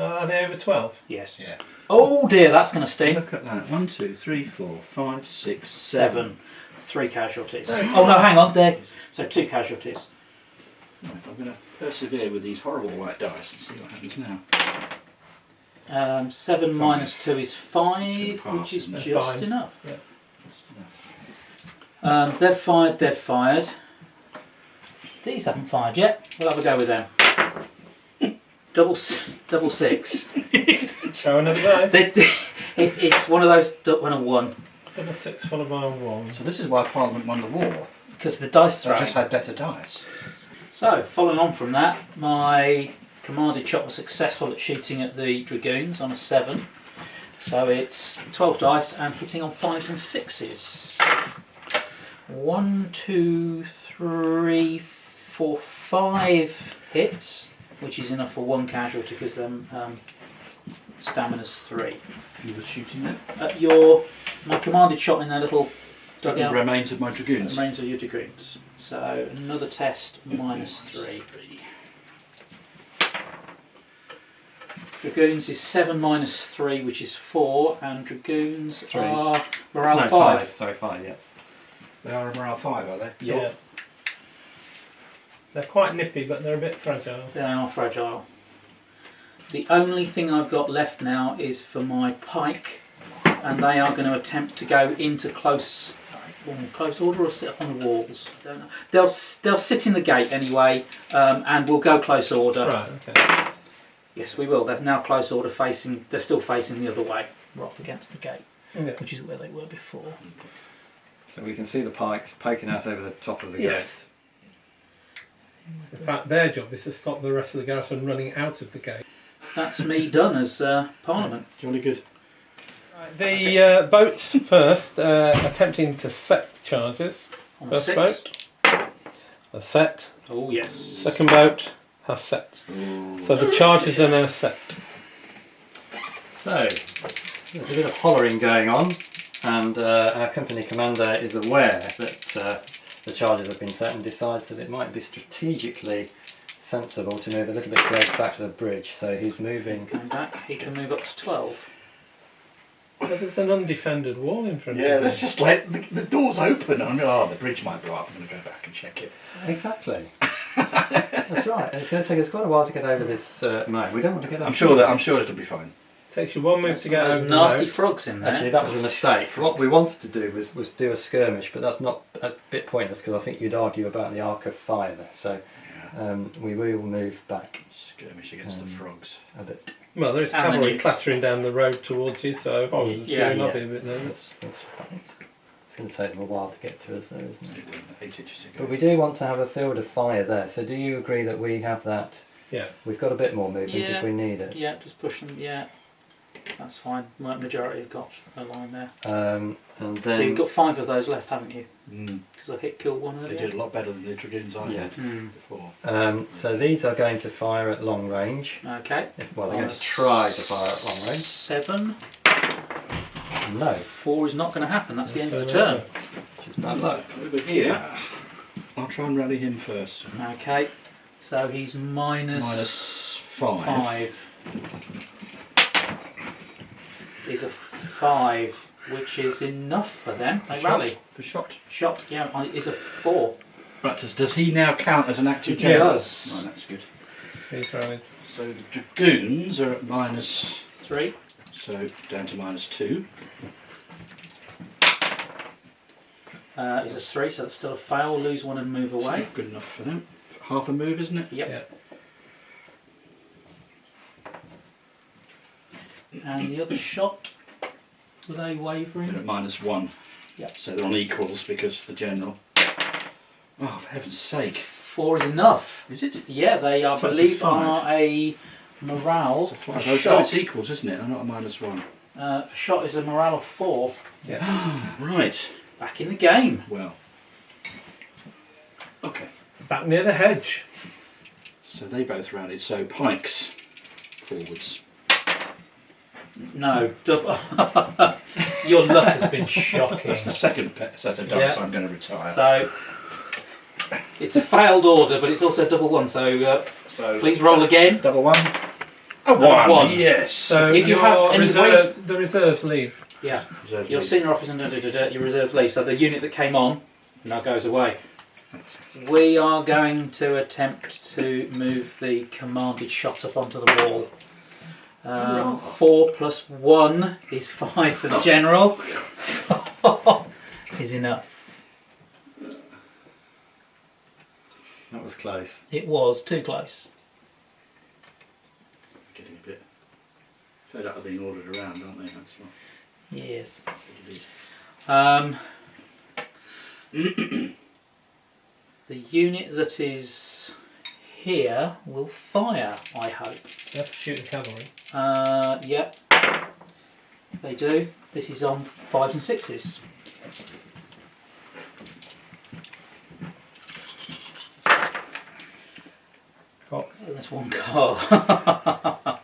Are they over 12? Yes. Yeah. Oh dear, that's going to sting. Look at that. 1, 2, 3, 4, 5, 6, 7. 3 casualties. Oh no, hang on, there. So 2 casualties. Right, I'm going to persevere with these horrible white dice and see what happens now. 7 5. minus 2 is 5, It's gonna pass, which is isn't it? just Fine. enough. Yeah. Just enough. They've fired. These haven't fired yet. We'll have a go with them. Double 6. Throw another dice. It's one of those one and 1 Double 6 followed by a 1. So this is why Parliament won the war. because the dice They throwing. just had better dice. So, following on from that, my commanded shot was successful at shooting at the Dragoons on a 7. So it's 12 dice and hitting on 5s and 6s. 1, 2, 3, 4, 5 hits, which is enough for 1 casualty because then stamina's 3. Who was shooting there? At my commanded shot in their little The dugout. remains of my Dragoons. Remains of your Dragoons. So another test, -3. Dragoons is 7 minus 3, which is 4, and Dragoons 3. are morale No, 5. Sorry, 5, yeah. They are a morale 5, are they? Yes, They're quite nippy, but they're a bit fragile. they are fragile. The only thing I've got left now is for my pike, and they are going to attempt to go into close order or sit up on the walls. I don't know. They'll sit in the gate anyway, and we'll go close order. Right, okay. Yes, we will. They're now close order facing. They're still facing the other way. We're up against the gate, Yeah. which is where they were before. So we can see the pikes poking out over the top of the Yes. In fact, their job is to stop the rest of the garrison running out of the gate. That's me done as Parliament. Jolly good. The boats first, attempting to set charges. On First 6. boat, a set. Oh yes. Second boat has set. So the charges are now set. So there's a bit of hollering going on, and our company commander is aware that the charges have been set and decides that it might be strategically sensible to move a little bit closer back to the bridge. So he's moving. Going back, he can move up to 12. But there's an undefended wall in front Yeah, of that's just like the door's open. I'm going, oh, the bridge might blow up. I'm going to go back and check it. Exactly. That's right. And it's going to take us quite a while to get over this moat. We don't want to get. I'm sure it'll be fine. Takes you one move to get There's over the nasty moat. frogs in there. Actually, that was a mistake. What we wanted to do was do a skirmish, but that's a bit pointless because I think you'd argue about the arc of fire there. So we will move back Skirmish against the frogs. a bit. Well, there is And the cavalry newts. clattering down the road towards you, so if I was Yeah, doing, I'd yeah. be a bit nervous. That's right. It's going to take them a while to get to us, though, isn't it? 8 inches ago. But we do want to have a field of fire there. So do you agree that we have that? Yeah. We've got a bit more movement Yeah. if we need it. Yeah, just push them. Yeah, that's fine. Majority have got a line there. And So then you've got 5 of those left, haven't you? Mm. Because I hit kill one They earlier. did a lot better than the Dragoons I had before. so these are going to fire at long range. Okay. Well, they're going to try to fire at long range. 7. No, 4 is not going to happen. That's the end of the turn. which is bad luck. Over here, I'll try and rally him first. Okay. So he's minus Minus 5. 5. Is a 5, which is enough for them. They rally. For shot. Shot, yeah, is a 4. Right, does he now count as an active He general? does. Right, that's good. He's running. So the Dragoons are at minus, 3. so down to minus 2. Is a 3, so that's still a fail. Lose 1 and move It's away. not good enough for them. Half a move, isn't it? Yep. And the other shot, were they They're wavering? at minus 1. Yep. So they're on equals because the general. Oh, for heaven's sake. 4 is enough. Is it? Yeah, they I So it's a believe 5. are a morale. It's a for 5. Oh, shot. it's equals, isn't it? I'm not a minus 1. For shot is a morale of 4. Right. Back in the game. Well. Okay. Back near the hedge. So they both rallied. So pikes forwards. No. Your luck has been shocking. That's the second set of dice Yeah. I'm going to retire. So it's a failed order, but it's also double 1. So So please roll again. double 1. A 1. 1. Yes. So If you have any the reserves leave. Yeah. Reserve Your leave. senior officer and your reserve leave. So the unit that came on now goes away. We are going to attempt to move the commanded shot up onto the wall. 4 plus 1 is 5 for the general. Is enough. That was close. It was too close. Getting a bit fed up of being ordered around, aren't they? That's what Yes. it is. The unit that is here will fire, I hope. You have to shoot the cavalry. Yep. They do. This is on 5s and 6s. Cock. Oh, that's one car.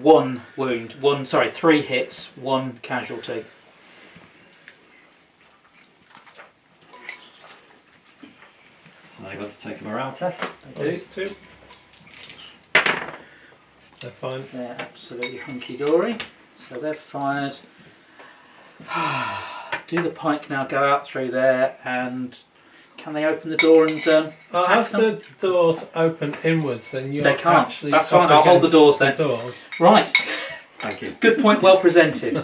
1 wound. 3 hits, 1 casualty. So they've got to take a morale test. They do. Those two. They're fine. They're absolutely hunky-dory. So they're fired. Do the pike now go out through there, and can they open the door and attack As them? the doors open inwards, then you're They can't. actually That's up fine, I'll hold the against doors the then. doors. Right. Thank you. Good point, well presented.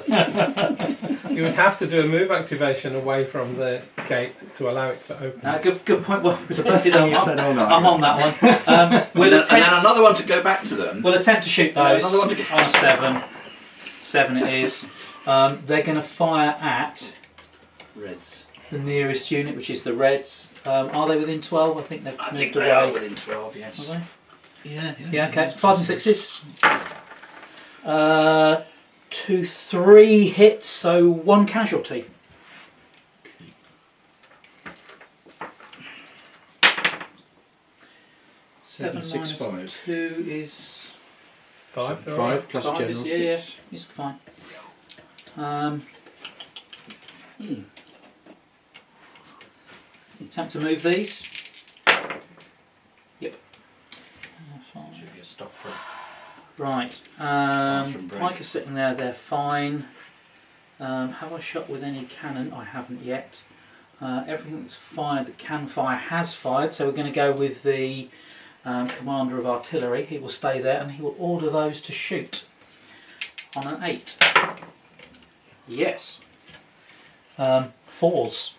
You would have to do a move activation away from the gate to allow it to open. Good point, well It's the best presented. thing you've said all night. I'm on that one. And then another one to go back to them. We'll attempt to shoot And those another one to get- on a 7. 7 it is. They're going to fire at Reds. the nearest unit, which is the Reds. Are they within 12? I think they've I moved think away. they are within 12, yes. Are they? Yeah, Yeah, okay. 5s and 6s. 2, 3 hits, so 1 casualty. Seven, six, minus 5. 2 is 5. 5 plus 5. general Yeah, 6. he's fine. Attempt to move these. Yep. Should be a stop for Right. Bathroom break. Pike is sitting there. They're fine. Have I shot with any cannon? I haven't yet. Everything that's fired that can fire has fired. So we're going to go with the commander of artillery. He will stay there and he will order those to shoot on an 8. Yes. 4s.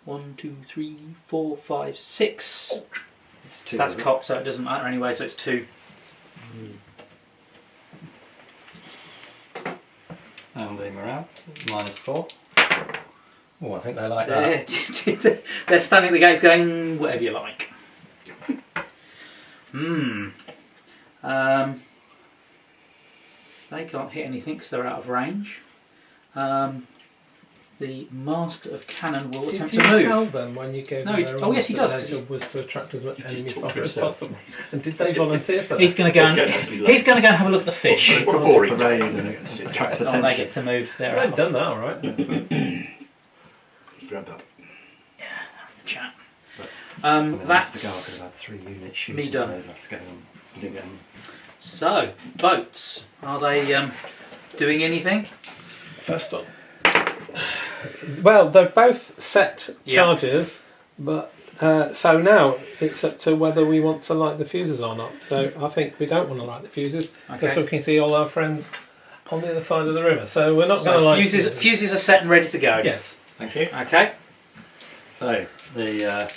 One, 2, 3, 4, 5, 6. It's 2. That's cocked, so it doesn't matter anyway. So it's 2. And the morale, -4. Oh, I think they like that. They're standing at the gates going, whatever you like. They can't hit anything because they're out of range. The Master of Cannon will attempt to Did you move. tell them when you gave No, them he- their oh, yes, he orders does, that 'cause their job was to attract as much enemy talk to fire as yourself? possible? And did they volunteer for that? He's going to go and Goodness, he's going to go and have a look at the fish. What a boring Parade day. and attract Oh, they get to move their They've done that, all right. Grab that. chat. That's the guy That's could have had 3 units shooting. me done. Those, that's going to dig them. so. Boats. Are they doing anything? First one. Well, they're both set Yeah. charges, but so now it's up to whether we want to light the fuses or not. So I think we don't want to light the fuses because Okay. we can see all our friends on the other side of the river. So we're not going to So light fuses are set and ready to go. Yes. Thank you. Okay. So, the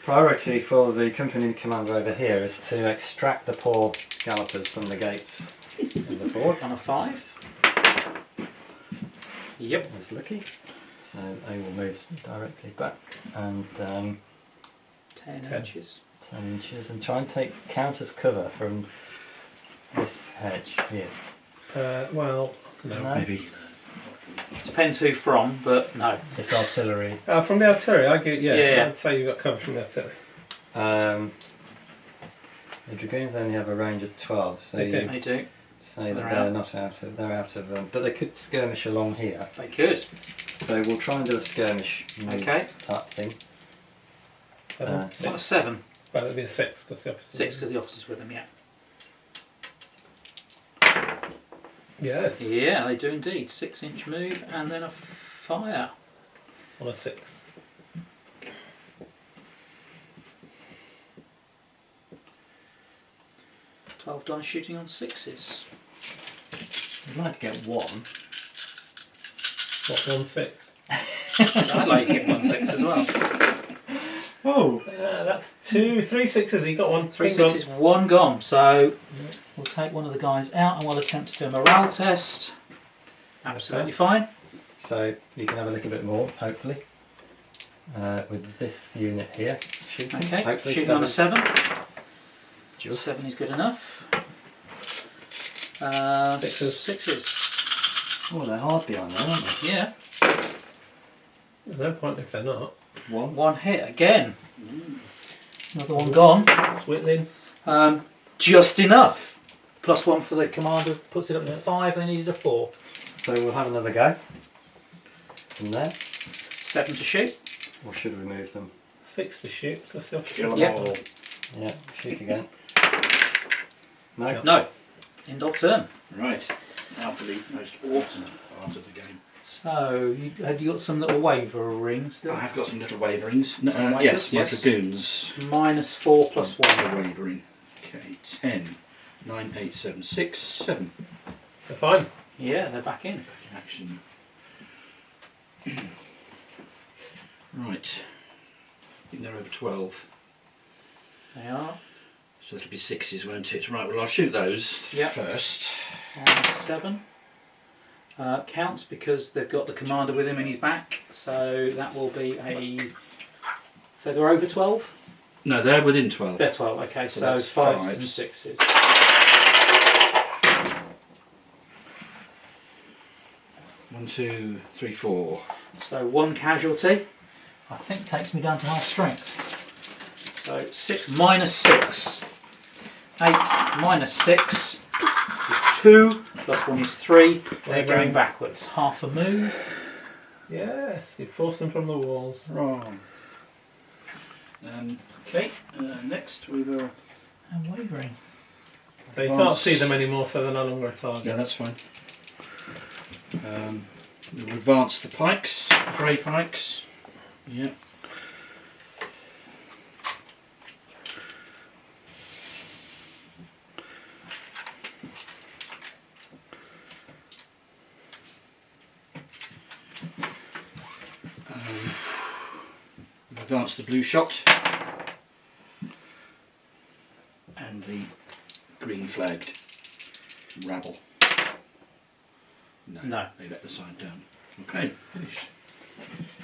priority for the company commander over here is to extract the poor gallopers from the gates of the fort. On a 5. Yep. That's lucky. So they will move directly back and 10 10. inches. 10 inches and try and take counters cover from this hedge here. Well, no. No? Maybe. Depends who from, but no. It's artillery. From the artillery, I get, Yeah. I'd say you've got cover from the artillery. The Dragoons only have a range of 12, so They do. you They do. say that they're they're out. not out of, they're out of, but they could skirmish along here. They could. So we'll try and do a skirmish move Okay. type thing. What a 7. Well, it'd be a 6 because the officer. 6 because the officer's with them, yeah. Yes. Yeah, they do indeed. 6-inch move and then a fire. On a 6. $12 dice shooting on 6s. I'd like to get 1. What, 1 6? I'd like to get 1 6 as well. Oh! That's 3 6s. You got one. 3 Bing bong. 6s, 1 gone. So we'll take one of the guys out and we'll attempt to do a morale test. Absolutely fine. So you can have a little bit more, hopefully, with this unit here. Shooting. Okay, Hopefully shooting on a 7. Just. 7 is good enough. Sixes. 6s. Oh, they're hard behind there, aren't they? Yeah. There's no point if they're not. 1. 1 hit again. Another one gone. It's whittling. Just enough. +1 for the commander, puts it up to 5. They needed a 4. So we'll have another go from there. 7 to shoot. Or should we move them? 6 to shoot. That's the officer. Kill them Yep. all. Yeah, shoot again. No? No. End of turn. Right. Now for the most awesome part of the game. So, have you got some little wavering still? I have got some little waverings. No, Some yes, wavers, my yes. dragoons. -4 +1. The wavering. Okay, 10, 9, 8, 7, 6, 7. They're fine. Yeah, they're back in. Back in action. Right. I think they're over 12. They are. So it'll be 6s, won't it? Right, well I'll shoot those first. And 7. Counts because they've got the commander with him in his back, so that will be a... So they're over 12? No, they're within 12. They're 12, okay, so that's 5s and 6s. 1, 2, 3, 4. So 1 casualty, I think takes me down to half strength. So 6 minus 6. 8 minus 6 is 2, plus 1 is 3. They're going backwards. Half a move. Yes, you force them from the walls. Wrong. Okay, next we will... I'm wavering. So you can't see them anymore, so they're no longer a target. Yeah, that's fine. We'll advance the pikes, grey pikes. Yeah. Advance the blue shot and the green flagged rabble. No. They let the side down. Okay, finished.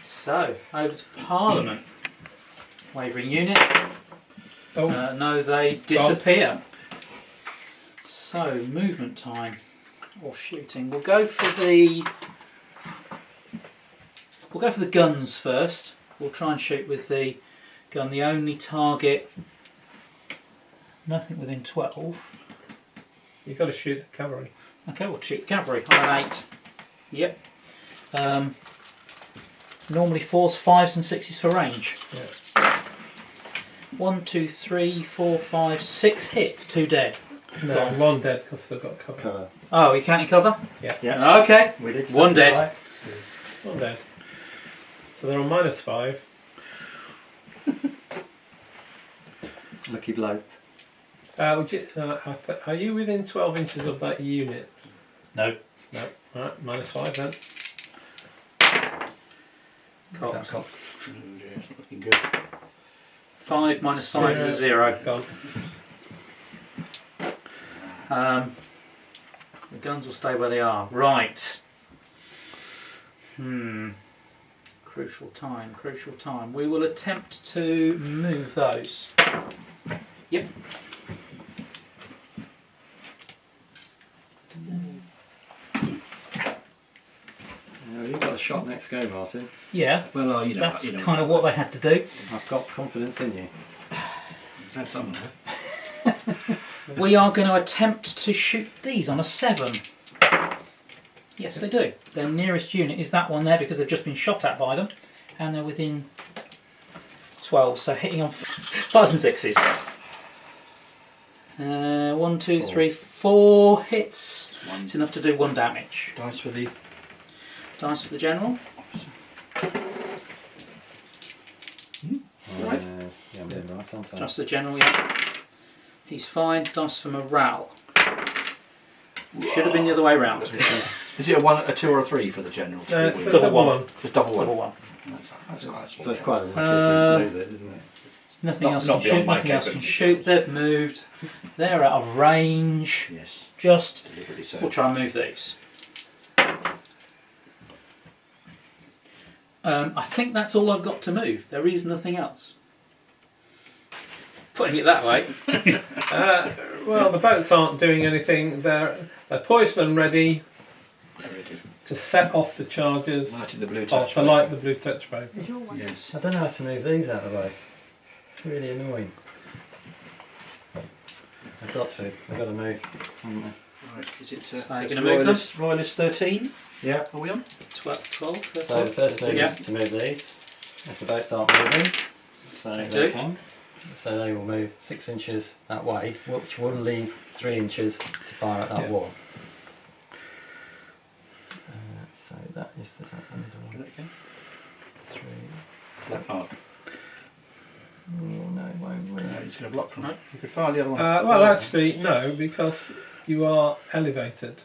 So, over to Parliament. Wavering unit. Oh, No, they disappear. So, movement time or shooting. We'll go for the guns first. We'll try and shoot with the gun. The only target, nothing within 12. you've got to shoot the cavalry. Okay, we'll shoot the cavalry on an 8. Yep. Normally 4s, 5s, and 6s for range. Yeah. 1, 2, 3, 4, 5, 6 hits, 2 dead. No, Gone. 1 dead because they've got cover. Cover. Oh, you counting cover? Yeah. Yeah. Okay. We did 1 dead. specify. 1 dead. So they're on -5. Lucky blow. Are you within 12 inches of that unit? No. No. Right, -5 then. Is that cocked? Oh dear, it's not looking good. 5 minus 5 is a 0. Gone. The guns will stay where they are. Right. Crucial time, crucial time. We will attempt to move those. Yep. You've got a shot next go, Martin. Yeah, Well, you know, that's kind of what they had to do. I've got confidence in you. Had some of it. We are going to attempt to shoot these on a 7. Yes, they do. Their nearest unit is that one there because they've just been shot at by them. And they're within 12, so hitting on 5s and 6s. 1, 2, 3, 4 hits. It's enough to do 1 damage. Dice for the Dice for the general. Right. Yeah, I'm doing right, aren't I? Dice for the general, yeah. He's fine. Dice for morale. Should have been the other way round. Is it a 1, a 2 or a 3 for the general? It's a Double double one. one. Just double one. Double 1. That's quite So it's quite lucky if you lose it, isn't it? Nothing Not- else not can shoot. beyond my Nothing else can capability. shoot. They've moved. They're out of range. Yes, Just. deliberately so. We'll try and move these. I think that's all I've got to move. There is nothing else. Putting it that way. Well, the boats aren't doing anything. They're poised and ready to set off the charges. Lighting the blue Or touch. to light the blue touch bow. Yes. I don't know how to move these out of the way. It's really annoying. I've got to move. haven't I? Right, is it So you're it's gonna move them? Royalist 13? Yeah. Are we on? 12, 12. So the first move Yeah. is to move these. If the boats aren't moving, so They they do. can. So they will move 6 inches that way, which will leave 3 inches to fire at that Yeah. wall. So that is the second Do one. that again. 3. That part. Oh no, it won't No, move. it's going to block. No. You could fire the other one. Well, actually, no, because you are elevated.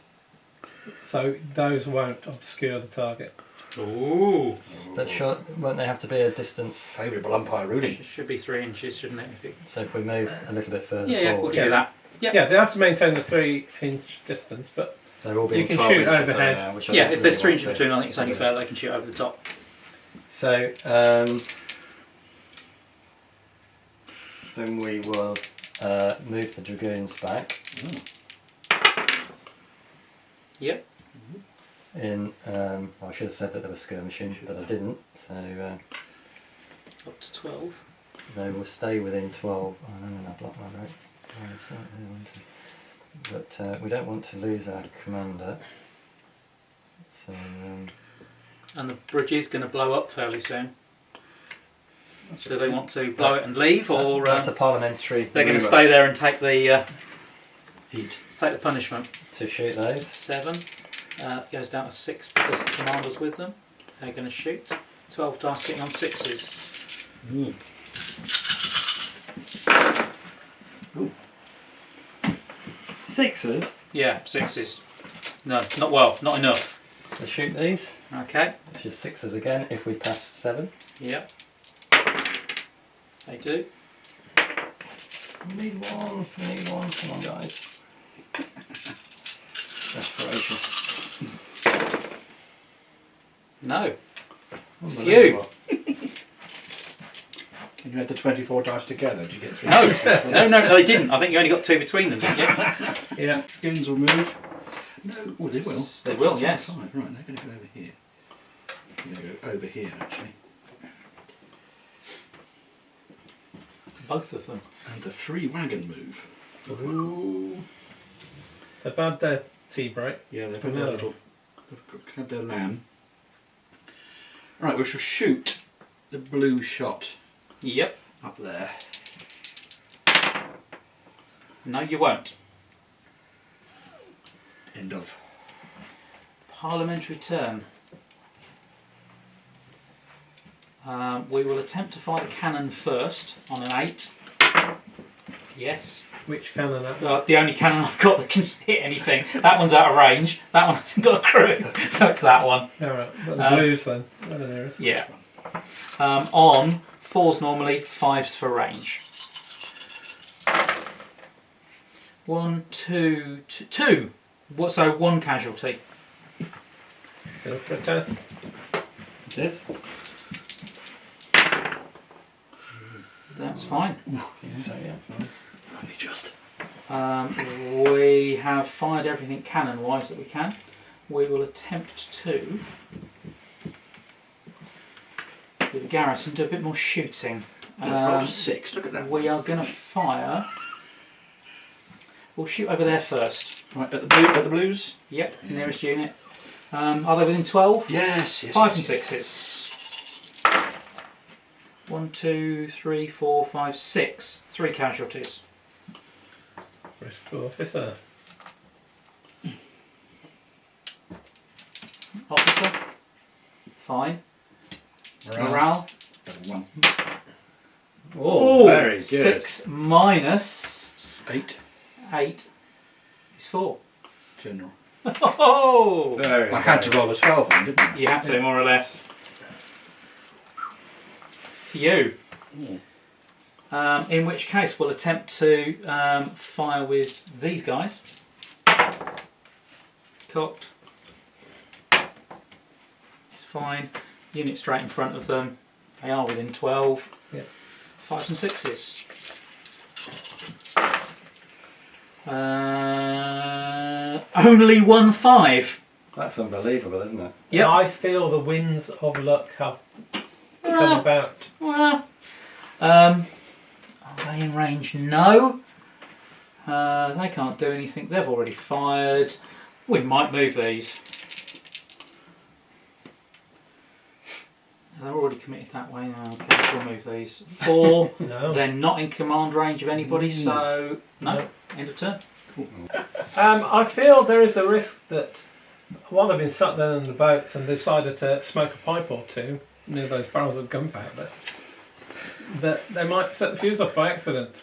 So those won't obscure the target. Ooh. But sure, won't they have to be a distance? Favourable umpire ruling. Should be 3 inches, shouldn't it? So if we move a little bit further Yeah, we'll forward, give you that. Yep. Yeah, they have to maintain the 3-inch distance, but they're all being you can 12 shoot inches overhead. now, which I Yeah, don't if there's 3 really inches want to. between, I think it's only fair they can shoot over the top. So then we will move the Dragoons back Yep. in. I should have said that they were skirmishing, but I didn't. So Up to 12. they will stay within 12. Oh no, I blocked my road. But we don't want to lose our commander. So And the bridge is going to blow up fairly soon. Do they want to blow it and leave, or that's a parliamentary. they're going to move stay there and take the Heat. punishment? to shoot those. 7 goes down to 6 because the commander's with them. They're going to shoot. 12 dice getting on 6s. Mm. Sixes. Yeah, 6s. No, not enough. They shoot these, Okay. which is sixes again if we pass 7. Yep. They do. We need one. We need one. Come on, guys. Desperation. No. Unbelievable. Can you add the 24 dice together? Do you get 3? No, they didn't. I think you only got 2 between them, didn't you? Yeah. Goons will move. No. Oh, they will. They will, yes. Right, they're going to go over here. They're going to go over here, actually. Both of them. And the 3 wagon move. Ooh. they've had their tea break. Yeah, they've had had their their little. They've had their lamb. Right, we shall shoot the blue shot Yep. up there. No, you won't. End of. Parliamentary turn. We will attempt to fire the cannon first on an 8. Yes. Which cannon that? The only cannon I've got that can hit anything. That one's out of range. That one hasn't got a crew, so it's that one. Alright, well, the blues then. Where the nearest. Yeah. On 4s normally, 5s for range. 1, 2, 2. So 1 casualty. Go for a test. It is. That's fine. So yeah. Only just. We have fired everything cannon-wise that we can. We will attempt to, with the garrison, do a bit more shooting. Roll a 6, look at that. We are going to fire. We'll shoot over there first. Right, at the blues? Yep, nearest unit. Are they within 12? Yes, yes. 5 and yes. 6s. 1, 2, 3, 4, 5, 6. 3 casualties. Bristol officer. Officer. Fine. Morale. Double 1. Oh, very good. 6 minus 8. 8 is 4. General. Oh! Very I had to good. roll a 12 then, didn't I? You have to, more or less. Phew. In which case, we'll attempt to fire with these guys. Cocked. It's fine. Unit straight in front of them. They are within 12. Yeah. 5s and 6s. Only 1 5. That's unbelievable, isn't it? Yep. I feel the winds of luck have come about. Well, are they in range? No. They can't do anything. They've already fired. We might move these. They're already committed that way now. Okay, we'll move these. 4. No. They're not in command range of anybody, so no. End of turn. I feel there is a risk that while they've been sat there in the boats and decided to smoke a pipe or two near those barrels of gunpowder, that they might set the fuse off by accident.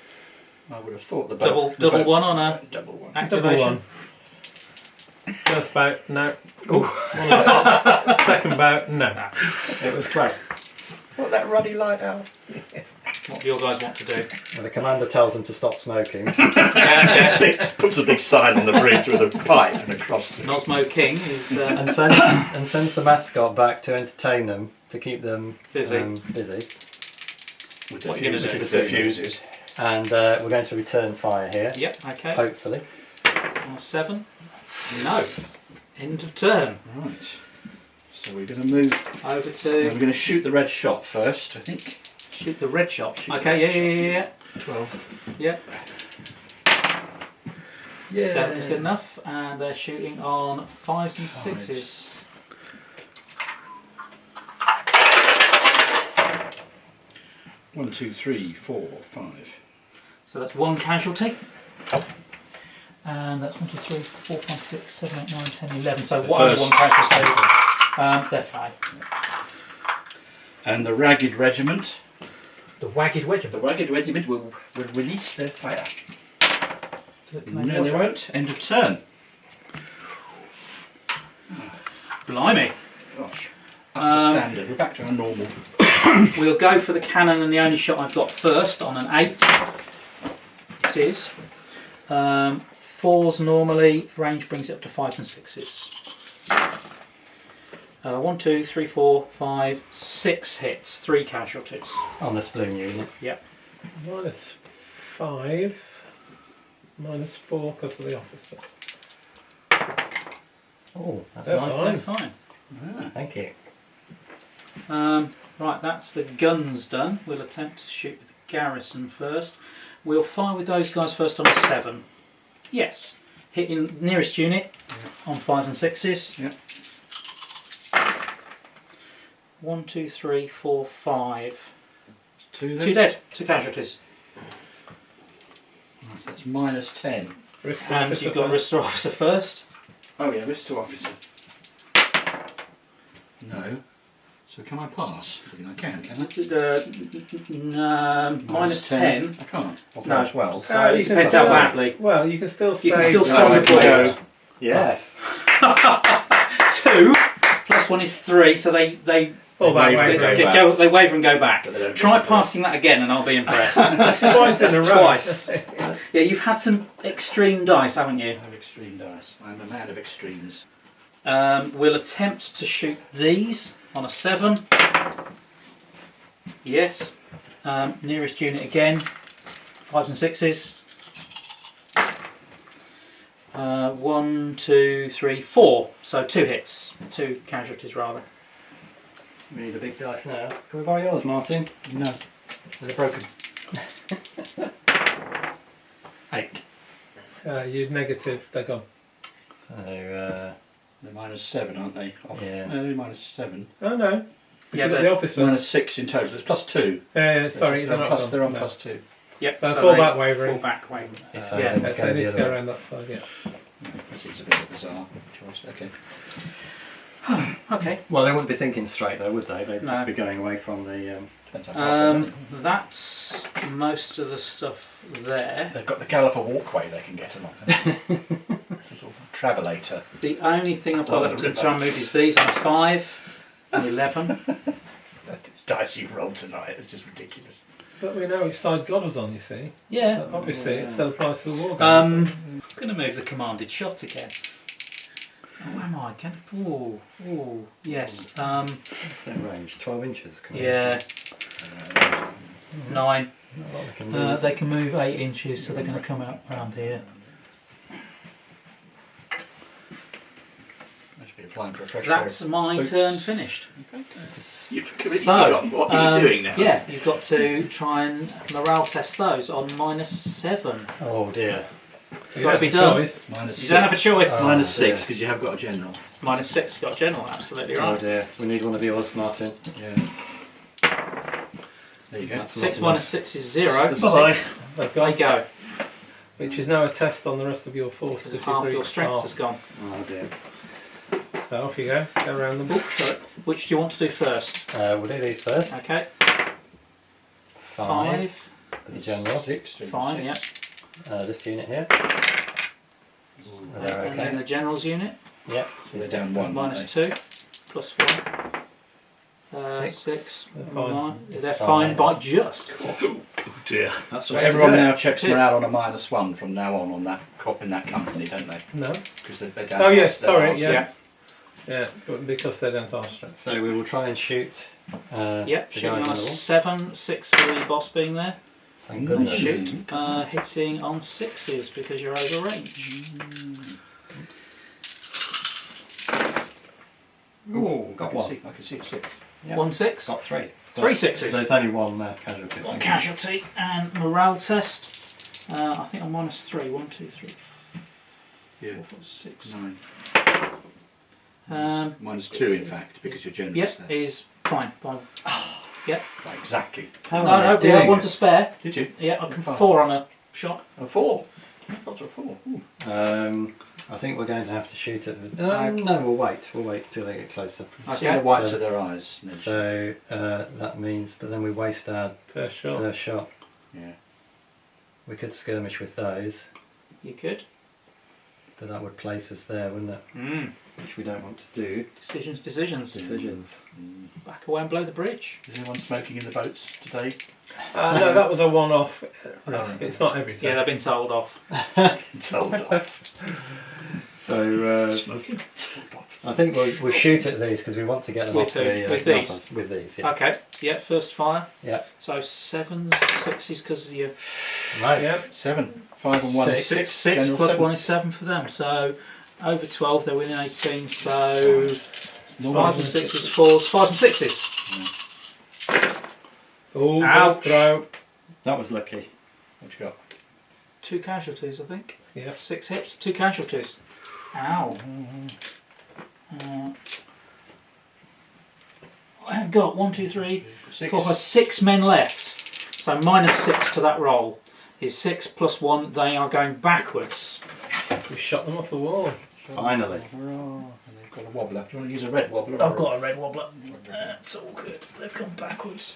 I would have thought the Double 1 on a double 1. activation. Double 1. First bout, no. Ooh. Second bout, no. It was close. Put that ruddy light out. What do your guys want to do? Well, the commander tells them to stop smoking. Puts a big sign on the bridge with a pipe and a cross. Nosmo King is and sends the mascot back to entertain them, to keep them busy. busy. With What are you gonna do? the fuses. And we're going to return fire here. Yep, okay. Hopefully. On 7. No. End of turn. Right. So we're going to move. Over We're to going to shoot the red shot first, I think. shoot the red shot. Shoot Okay, the yeah. 12. Yep. Yeah. 7 is good enough, and they're shooting on 5s and Fives. 6s. One, two, three, 4, 5. So that's 1 casualty. And that's 1, 2, 3, 4, 5, 6, 7, 8, 9, 10, 11. So The what only first- 1 casualty? They're fine. And the ragged regiment. The Wagged Wedge. The ragged regiment will release their fire. Can No, they won't. End of turn. Blimey. Gosh. Up to standard. We're back to our normal. We'll go for the cannon, and the only shot I've got first on an 8. It is. 4s normally, range brings it up to 5s and 6s. 1, 2, 3, 4, 5, 6 hits, 3 casualties. On this balloon unit. Yep. -5, -4 because of the officer. Oh, that's They're nice. fine. Fine. Ah. Thank you. Right, that's the guns done. We'll attempt to shoot with the garrison first. We'll fire with those guys first on a 7. Yes. Hitting nearest unit on 5s and 6s. Yep. 1, 2, 3, 4, 5. 2 then. 2 dead. 2 casualties. Right, so that's -10. Risk And officer you've got first. Restore Officer first. Oh yeah, risk to officer. No. So can I pass? I think I can I? -10. I can't. Or No. 12. So it you can depends still- how badly. Well, you can still stay. You can still No, stop I the can blade. go. Yes. 2 plus 1 is 3, so they Fall back, They wave, wave, wave. go back. they waver and go back. But they don't Try disappear. passing that again, and I'll be impressed. That's twice in a That's row. twice. Yeah, you've had some extreme dice, haven't I you? have extreme dice. I'm a man of extremes. We'll attempt to shoot these on a 7. Yes. Nearest unit again. 5s and 6s. 1, 2, 3, 4. So 2 hits. 2 casualties rather. We need a big dice now. Can we borrow yours, Martin? No. They're broken. 8. You've negative, they're gone. So, They're -7, aren't they? Yeah. No, they're -7. Oh no. Yeah, You've got but- the officer. -6 in total. It's +2. Sorry, they're not plus, gone. they're on No. +2. Yep. So fall they back wavering. Fall back wavering. Yes, Yeah. I Yeah, Go so they need the to go other way. around that side, yeah. That seems a bit of a bizarre choice. Okay. Okay. well, they wouldn't be thinking straight though, would they? They'd No. just be going away from the. Depends how fast they're running. That's most of the stuff there. They've got the galloper walkway they can get along. Some sort of travelator. The only thing I've got Oh, left the to try and move is these on a 5 and 11. This dice you've rolled tonight is just ridiculous. But we know which side God was on, you see. Yeah. So obviously, it still applies to the war games. I'm going to move the commanded shot again. Oh, am I? Ooh, yes. What's their range? 12 inches. Come on. Yeah, 9. Not a lot they can lose. They can move 8 inches, so they're going to come out around here. I should be applying for a fresh That's pair of my boots. turn finished. You've completely So, forgotten what you were doing now. Yeah, you've got to try and morale test those on -7. Oh dear. You Got to have be a done. choice. -6. You don't have a choice. Oh, -6 dear. because you have got a general. -6, got a general, absolutely Oh right. dear. We need one of yours, Martin. Yeah. There you go. That's 6 not minus 6 is 0. This is Bye. They've There gone. you go. Which is now a test on the rest of your force. Because if half you've your reached strength half. has gone. Oh dear. So off you go. Go around them. Sorry. Which do you want to do first? We'll do these first. Okay. 5. 5. For the general. 6. Fine, yeah. This unit here. They're And then okay. the general's unit. Yep. So they're down one. Minus aren't 2, plus 1. 6. They're fine. They're fine by just. Oh dear. That's So the way to everyone do it. now checks morale on a -1 from now on that in that company, don't they? No. Because they're down. Oh yes, they're sorry, last. yes. Yeah, because they're down to Osprey. So we will try and shoot. Yep, the shooting guys on a on the wall. 7, 6 for the boss being there. Thank goodness. Shoot. Hitting on 6s because you're over range. Ooh, I got can one. see. I can see a 6. Yeah. 1 6. Got 3. 3 6s. There's only one casualty. One casualty and morale test. I think I'm -3. 1, 2, 3, Yeah. 4, 5, 6. 9. Um, -2 in fact, because you're generous yep, there. is fine. Fine. Yep. Right, exactly. How No, am I no, we doing have one it? to spare. Did you? Yeah, I can Fine. 4 on a shot. A 4. Got to a 4. Ooh. I think we're going to have to shoot at the. Okay. No, we'll wait. We'll wait till they get closer. See the whites So- of their eyes. and then- So that means, but then we waste our First shot. first shot. yeah. We could skirmish with those, You could. but that would place us there, wouldn't it? Which we don't want to do. Decisions. Decisions. Back away and blow the bridge. Is anyone smoking in the boats today? No, that was a one-off. Oh. It's not every Yeah, time. they've been told off. Told off. So Smoking. I think we'll shoot at these because we want to get them With off who? the With these? numbers. With these, yeah. Okay. Yeah, first fire. Yeah. So 7s, 6s because you. Right. Yep. 7. 5 and 1 is 6. 6 General plus 7. 1 is 7 for them. So over 12, they're within 18. So 5 and 6 is 4s, 5 and 6s. Oh, Ouch. throw. That was lucky. What you got? 2 casualties, I think. Yep. 6 hits, 2 casualties. Ow. I have got 1, 2, 3, 6. 4, 5, 6 men left. So -6 to that roll is 6 plus 1. They are going backwards. We shot them off the wall. Finally. And they've got a wobbler. Do you want to use a red wobbler? I've got a red wobbler. That's all good. They've gone backwards.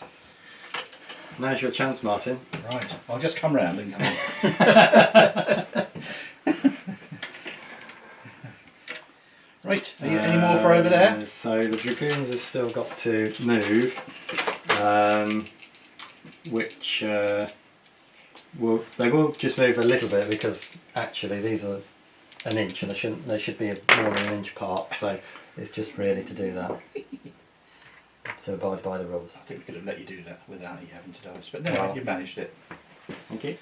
Now's your chance, Martin. Right. I'll just come round and come on. Right. Are you, any more for over there? So the Dragoons have still got to move, which they will just move a little bit because actually these are an inch and they should be more than an inch apart. So it's just really to do that. To abide by the rules. I think we could have let you do that without you having to dice. But no, Well. you managed it. Thank you.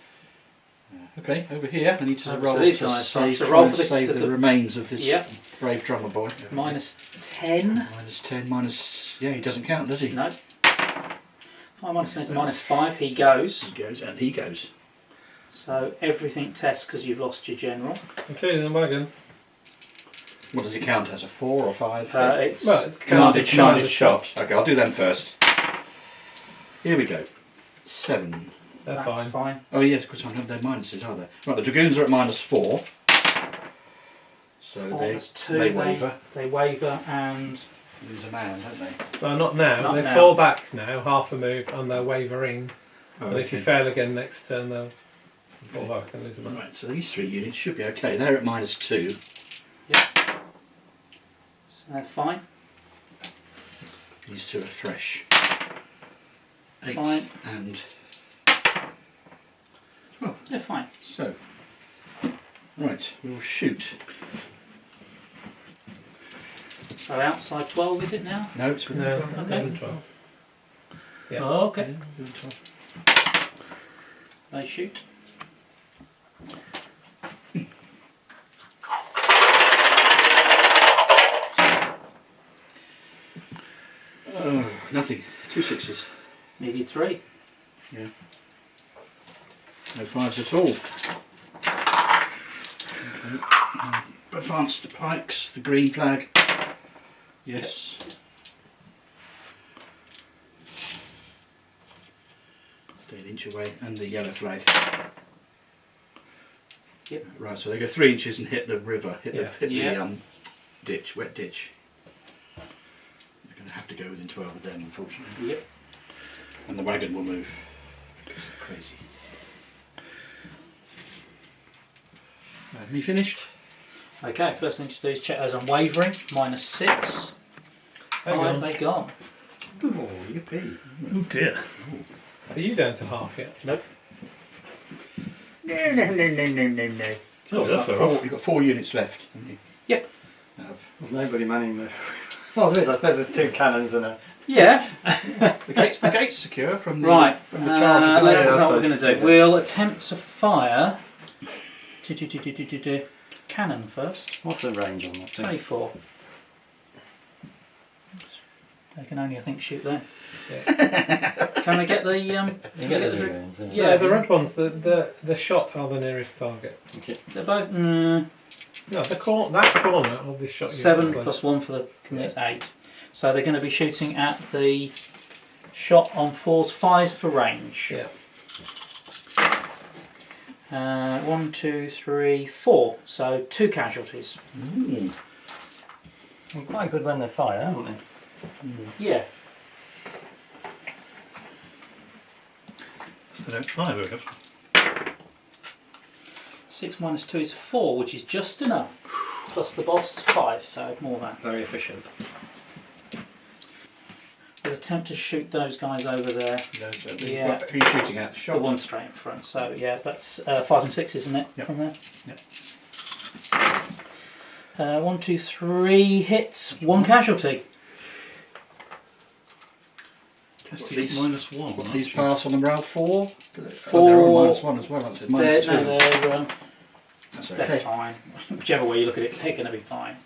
Okay, over here, I need to So roll these to guys, save, so roll for save the the remains of this Yep. brave drummer boy. -10. -10, minus... Yeah, he doesn't count, does he? No. 5 minus 10 is -5. He goes. He goes, and he goes. So everything tests because you've lost your general. Including the wagon. What does he count as, a 4 or 5? It's Well, it's Commanded commanded shot. Okay, I'll do them first. Here we go. 7. They're that's fine. Oh yes, because I don't have their minuses, are they? Right, the Dragoons are at -4. So they -2. waver. They waver and Lose a man, don't they? Well, not now. Not they now. fall back now, half a move, and they're wavering. Oh, And if you fail again next turn, they'll fall back and lose a man. Right, so these 3 units should be okay. They're at -2. so they're fine. These 2 are fresh. 8 Fine. and... They're fine. So, right, we'll shoot. So outside 12 is it now? No, it's within No, 12. Okay. 12. Yeah. Oh, okay. Yeah, within 12. They shoot. Oh, nothing. 2 6s. Needed 3. Yeah. No 5s at all. Okay. Advance the pikes, the green flag. Yes. Stay an inch away, and the yellow flag. Yep. Right, so they go 3 inches and hit the river, hit Yeah. the ditch, wet ditch. They're going to have to go within 12 of them, unfortunately. Yep. And the wagon will move. Because they're crazy. Me finished? Okay, first thing to do is check those unwavering. -6. Hang 5, on. they're gone. Oh, yippee. Oh dear. Are you down to half yet? Nope. No. Oh, that's fair You've got 4 units left, haven't you? Yep. There's nobody manning the. Oh, there is. I suppose there's 2 cannons and a. Yeah. The gate's secure from the Right. from the charge. Let's Yeah, see what we're that's going to do. nice. We'll attempt to fire. Cannon first. What's the range on that thing? 24. They can only, I think, shoot there. Can they get the? You get the Dragoons, yeah. Yeah. Yeah, the red ones. The shot are the nearest target. They're both No, that corner of this shot. 7 plus 1 for the commit 8. So they're going to be shooting at the shot on 4s, 5s for range. Yeah. 1, 2, 3, 4. So 2 casualties. They're quite good when they fire, aren't they? Yeah. So they don't fly very good. 6 minus 2 is 4, which is just enough. Plus the boss 5, so more than. Very efficient. We'll attempt to shoot those guys over there. Yeah. Who are you shooting at? The shot. The one straight in front. So yeah, that's 5 and 6, isn't it? Yep. From there. Yep. 1, 2, 3 hits, 1 casualty. These- -1. What, these pass on the morale 4? 4. They're all -1 as well. That's it. They're, -2. no, That's they're okay. fine. Whichever way you look at it, they're going to be fine.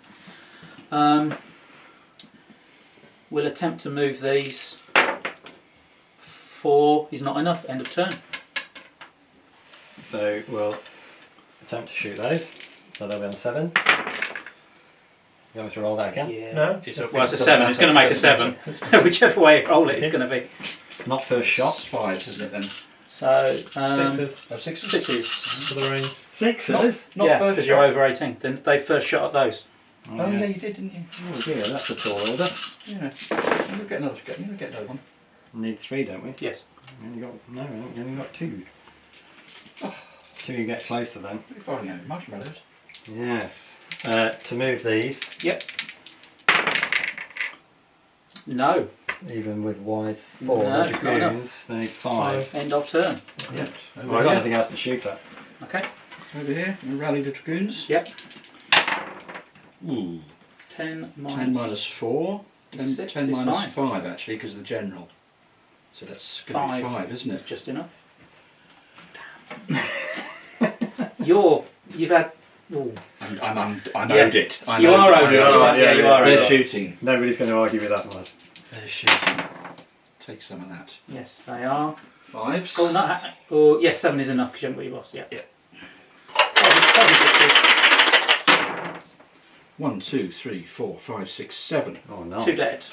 We'll attempt to move these. 4 is not enough. End of turn. So we'll attempt to shoot those. So they'll be on 7s. You want me to roll that again? Yeah. No. It's Well, it's a 7. It's going to make a 7. Whichever way you roll it, it's Okay. going to be. Not first shot. 5s, isn't it then? So Sixes Oh, 6s? 6s. for the range. 6s? Not Yeah, first because shot. you're over 18. Then they first shot at those. Oh, yeah, you did, didn't you? Oh dear, that's a tall order. Yeah. You'll get another one. Need 3, don't we? Yes. We only got, no, we only got 2. 2 you get closer then. You're firing over marshmallows. Yes. To move these, Yep. No. even with Y's 4, No, the it's not enough. Dragoons, they need 5. End of turn. Yeah. Well, I've got anything else to shoot at. Okay. Over here, we rally the Dragoons. Yep. Ooh. 10 minus. 10 minus 4. 10, 6 10 is minus fine. 5 actually, because of the general. So that's going to be 5, isn't That's it? just enough. You've had. Ooh. I'm Yeah. owed it. I'm You are owed it. Alright, Yeah, you are They're owed it. shooting. Nobody's going to argue with that much. They're shooting. Take some of that. Yes, they are. 5s. Oh, no. Oh, yes, 7 is enough because you haven't got your boss. Yeah. Yeah. 7, 1, 2, 3, 4, 5, 6, 7. Oh, nice. 2 dead.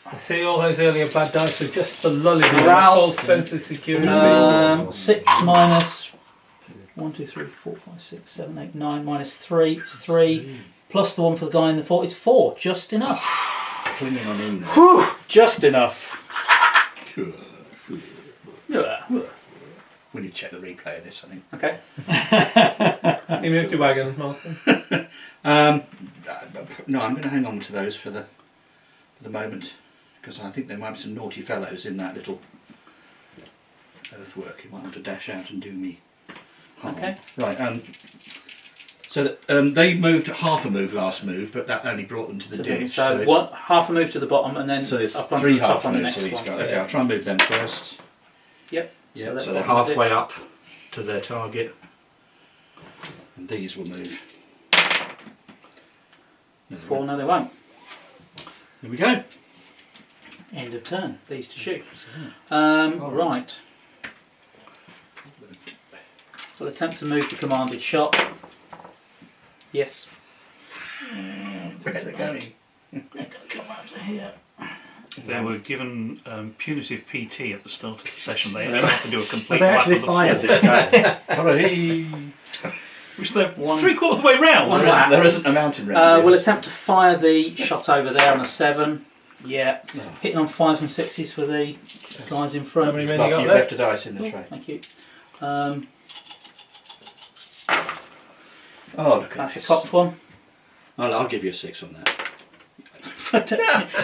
I see all those earlier bad dice are just for lulling you. Morale. False sense of security. 6 minus 1, 2, 3, 4, 5, 6, 7, 8, 9 minus 3. It's 3 plus the one for the guy in the fort is 4. Just enough. Clinging on in there. Whew, just enough. Yeah. We need to check the replay of this, I think. Okay. You moved your wagon, Martin. No, I'm going to hang on to those for the moment, because I think there might be some naughty fellows in that little earthwork who might want to dash out and do me harm. Okay. Right. So that, they moved half a move last move, but that only brought them to the ditch. So it's- what? Half a move to the bottom and then So there's up onto 3 the top half on the moves next for one. these guys. Okay, I'll try and move them first. Yep. Yeah, So so they're they're on the halfway ditch. up to their target. And these will move. 4, no they won't. Here we go. End of turn. These to shoot. right. Right. We'll attempt to move the commanded shot. Yes. Where's it going? They're going to come out of here. They were given punitive PT at the start of the session. They actually have to do a complete Have they lap actually of the fired floor, this guy? Hooray! which they're One- 3/4 of the way round. One- There isn't a mountain range. We'll attempt to fire the shot over there on a 7. Yeah. No. Hitting on 5s and 6s for the guys in front. How many men But you got you've left? left a dice in the Oh, tray. thank you. Oh, look at That's a this. cocked one. I'll give you a 6 on that.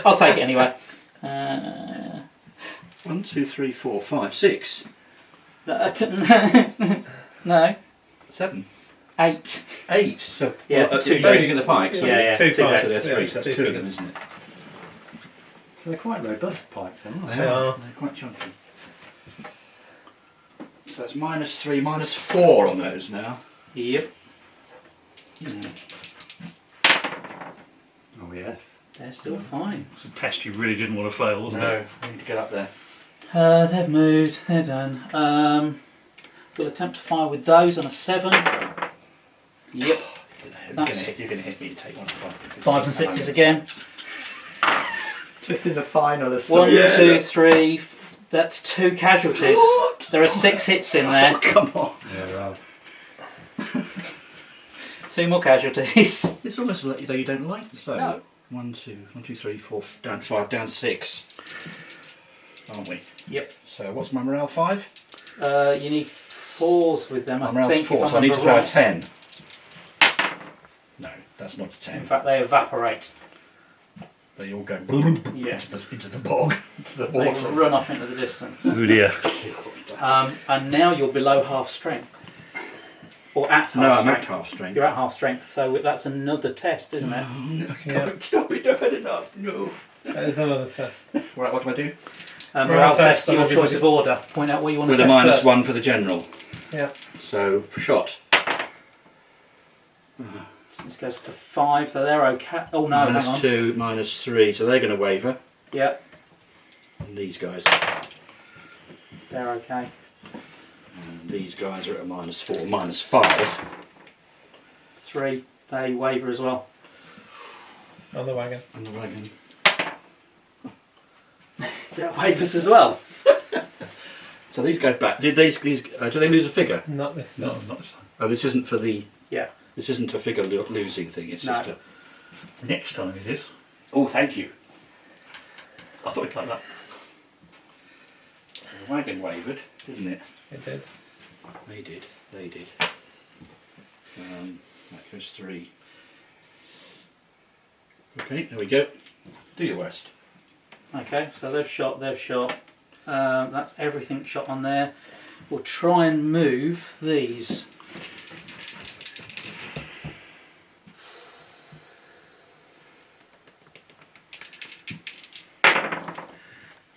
I'll take it anyway. 1, 2, 3, 4, 5, 6, No, 7, 8. 8. So Yeah, well, two if you're using the pike. So Yeah, Two two pikes. So there's 3. Yeah, So two that's 2 of them, figures. isn't it? So they're quite robust pikes, aren't They they? are. They're quite chunky. So it's -3, -4 on those now. Yep, Oh yes. they're still fine. It's a test you really didn't want to fail, wasn't it? We need to get up there. They've moved, they're done. We'll attempt to fire with those on a 7. Yep. You're That's- going to hit me to take one off. 5s and 6s again. Just in the final of 1, Yeah. 2, 3. That's 2 casualties. What? There are 6 hits in there. Come on. Yeah, well. 2 more casualties. It's almost like though you don't like. So No. 1, 2, 3, 4, down 5, down 6. Aren't we? Yep. So what's my morale? 5? You need 4s with them, My I morale's think. 4, if so I need to remember throw a right. 10. No, that's not a 10. In fact, they evaporate. They all go boom, Yeah. into the bog, into the They water. run off into the distance. Oh dear. And now you're below half strength. Or at half No, I'm strength. at half strength. You're at half strength, so that's another test, isn't it? No, Yeah. stop it, I've had enough. No. That is another test. Right, what do I do? Morale test, on your everybody. choice of order. Point out what you want With to a test first. -1 for the general. Yeah. So for shot. This goes to 5, so they're okay. Oh no, hang on. -2, -3, so they're going to waver. Yeah, And these guys. they're okay. And these guys are at a -4, -5. 3, they waver as well. On the wagon. And the wagon. That wavers as well. So these go back. Did these do they lose a figure? Not this time. No, not this time. Oh, this isn't for the. Yeah. This isn't a figure losing thing. It's No. just a. Next time it is. Oh, thank you. I thought it'd like that. The wagon wavered, didn't it? It did. They did. They did. That goes 3. Okay, there we go. Do your worst. Okay, so they've shot, that's everything shot on there. We'll try and move these.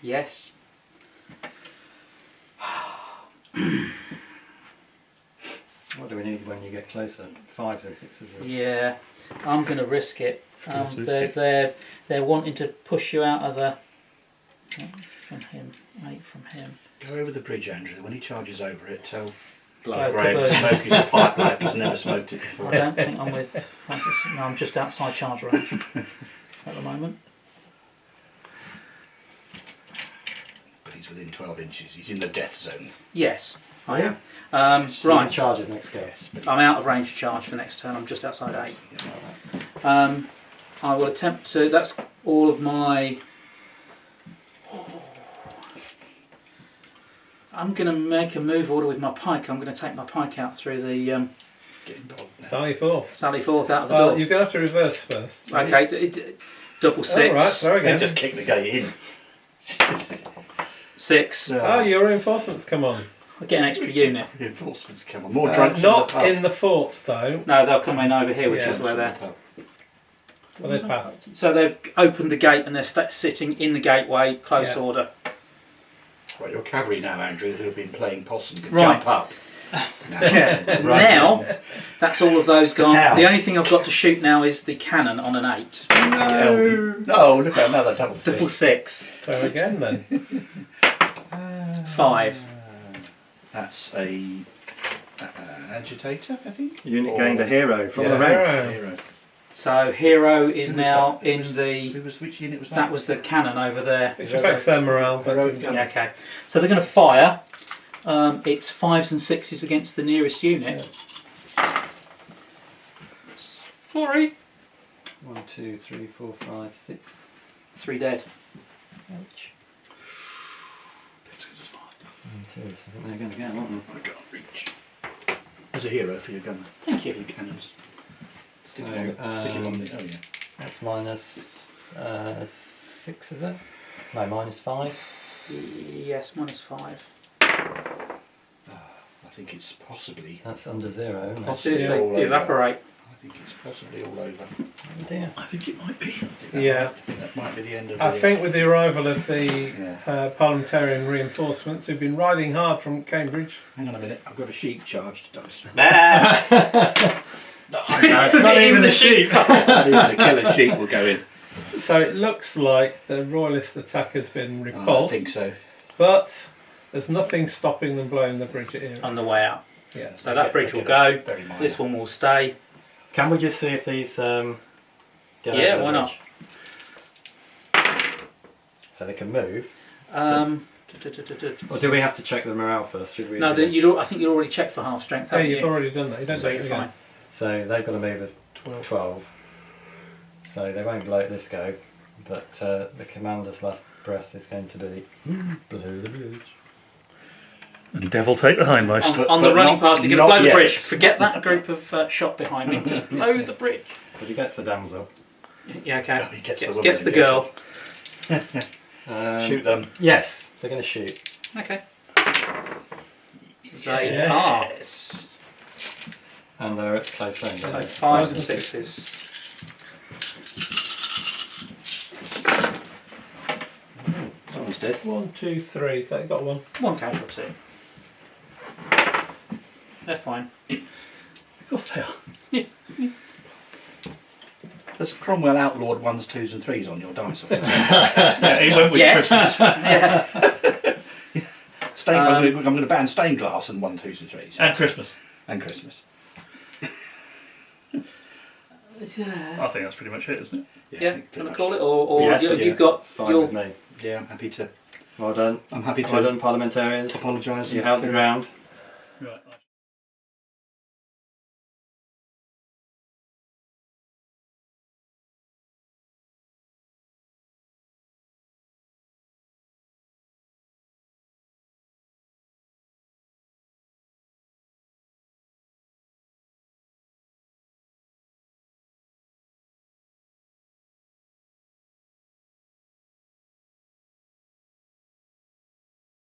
Yes. What do we need when you get closer? 5s and 6s. Yeah, I'm going to risk it. Goodness, risk They're wanting to push you out of the. From him, 8 from him. Go over the bridge, Andrew. When he charges over it, tell Go Grahame to kaboom. smoke his pipe like he's never smoked it I before. don't think I'm with. No, I'm just outside charge range at the moment. But he's within 12 inches. He's in the death zone. Yes, I am. Yes. Right, Charges next go. I'm out of range to charge for next turn. I'm just outside 8. I will attempt to. That's all of my. I'm going to make a move order with my pike. I'm going to take my pike out through the Getting bogged now. Sally forth. sally forth out of the Well, door. you're going to have to reverse first. Okay, double 6. All right, throw And again. just kick the gate in. 6. Oh, your reinforcements come on. I get an extra unit. Reinforcements come on. More drunks Not in the pub. in the fort, though. No, they'll come in over here, which Yeah. is where they're. Well, they've passed. So they've opened the gate and they're sitting in the gateway, close Yeah. order. Right, your cavalry now, Andrew, who have been playing possum, can Right. jump up. Yeah. Right. Now, that's all of those gone. cows. The only thing I've got to shoot now is the cannon on an 8. No, look at another double Double 6. Throw again, then. 5. That's a agitator, I think. Unit Or- gained a hero from Yeah, the ranks. Hero. Hero. So hero is Who was now that? Who in was- the. Who was which unit was that? That was the cannon over there. Which affects their morale. But Road gun. Yeah, okay. So they're going to fire. It's 5s and 6s against the nearest unit. Sorry. 1, 2, 3, 4, 5, 6. 3 dead. That's good as mine. It is. I think they're going to get, aren't I can't reach. as a hero for your gun. Thank you. Your cannons. Stick So, it on the, oh yeah. that's minus 6, is it? No, minus 5. Yes, -5. I think it's possibly. That's under 0, isn't it? Possibly Seriously, all over. evaporate. I think it's possibly all over. Oh dear. I think it might be. Yeah. I think that might be the end of. I the, think with the arrival of the Yeah. parliamentarian reinforcements who've been riding hard from Cambridge. Hang on a minute. I've got a sheep charged dice. Not even the sheep. The killer sheep will go in. So it looks like the royalist attack has been Oh, I repulsed, think so. but there's nothing stopping them blowing the bridge at Erie. On the way out. Yeah. So that bridge will go. Very minor. This one will stay. Can we just see if these get Yeah, over the why not? bridge? So they can move. Or do we have to check the morale first? Should we? No, I think you already checked for half strength. Oh, Haven't you've you? already done that. You don't So do it you're again. fine. So they've got to move at 12. So they won't blow at this go, but the commander's last breath is going to be blow the bridge. And devil take the hindmost. On the running pass, you're going to blow the yet. bridge. Forget that group of shot behind me. Just blow the bridge. But he gets the damsel. Yeah, okay. He gets the Gets, woman gets and the gets girl. Shoot them. Yes, they're going to shoot. Okay. They Yes. are. Yes. And they're at close range. So aren't they? 5s and 6s. Someone's dead. 1, 2, 3. So you got one. One casualty. They're fine. Of course they are. Has Cromwell outlawed 1s, 2s and 3s on your dice? Or something? Yeah, he went with Yes. Christmas. Yeah. I'm going to ban stained glass and 1, 2s and 3s. And Christmas. And Christmas. I think that's pretty much it, isn't it? Yeah. I Do you think pretty want much. to call it, or Yes, you've got it's fine your with me. Yeah, I'm happy to. Well done. I'm happy Well to done, parliamentarians. apologise. You held the ground. Right.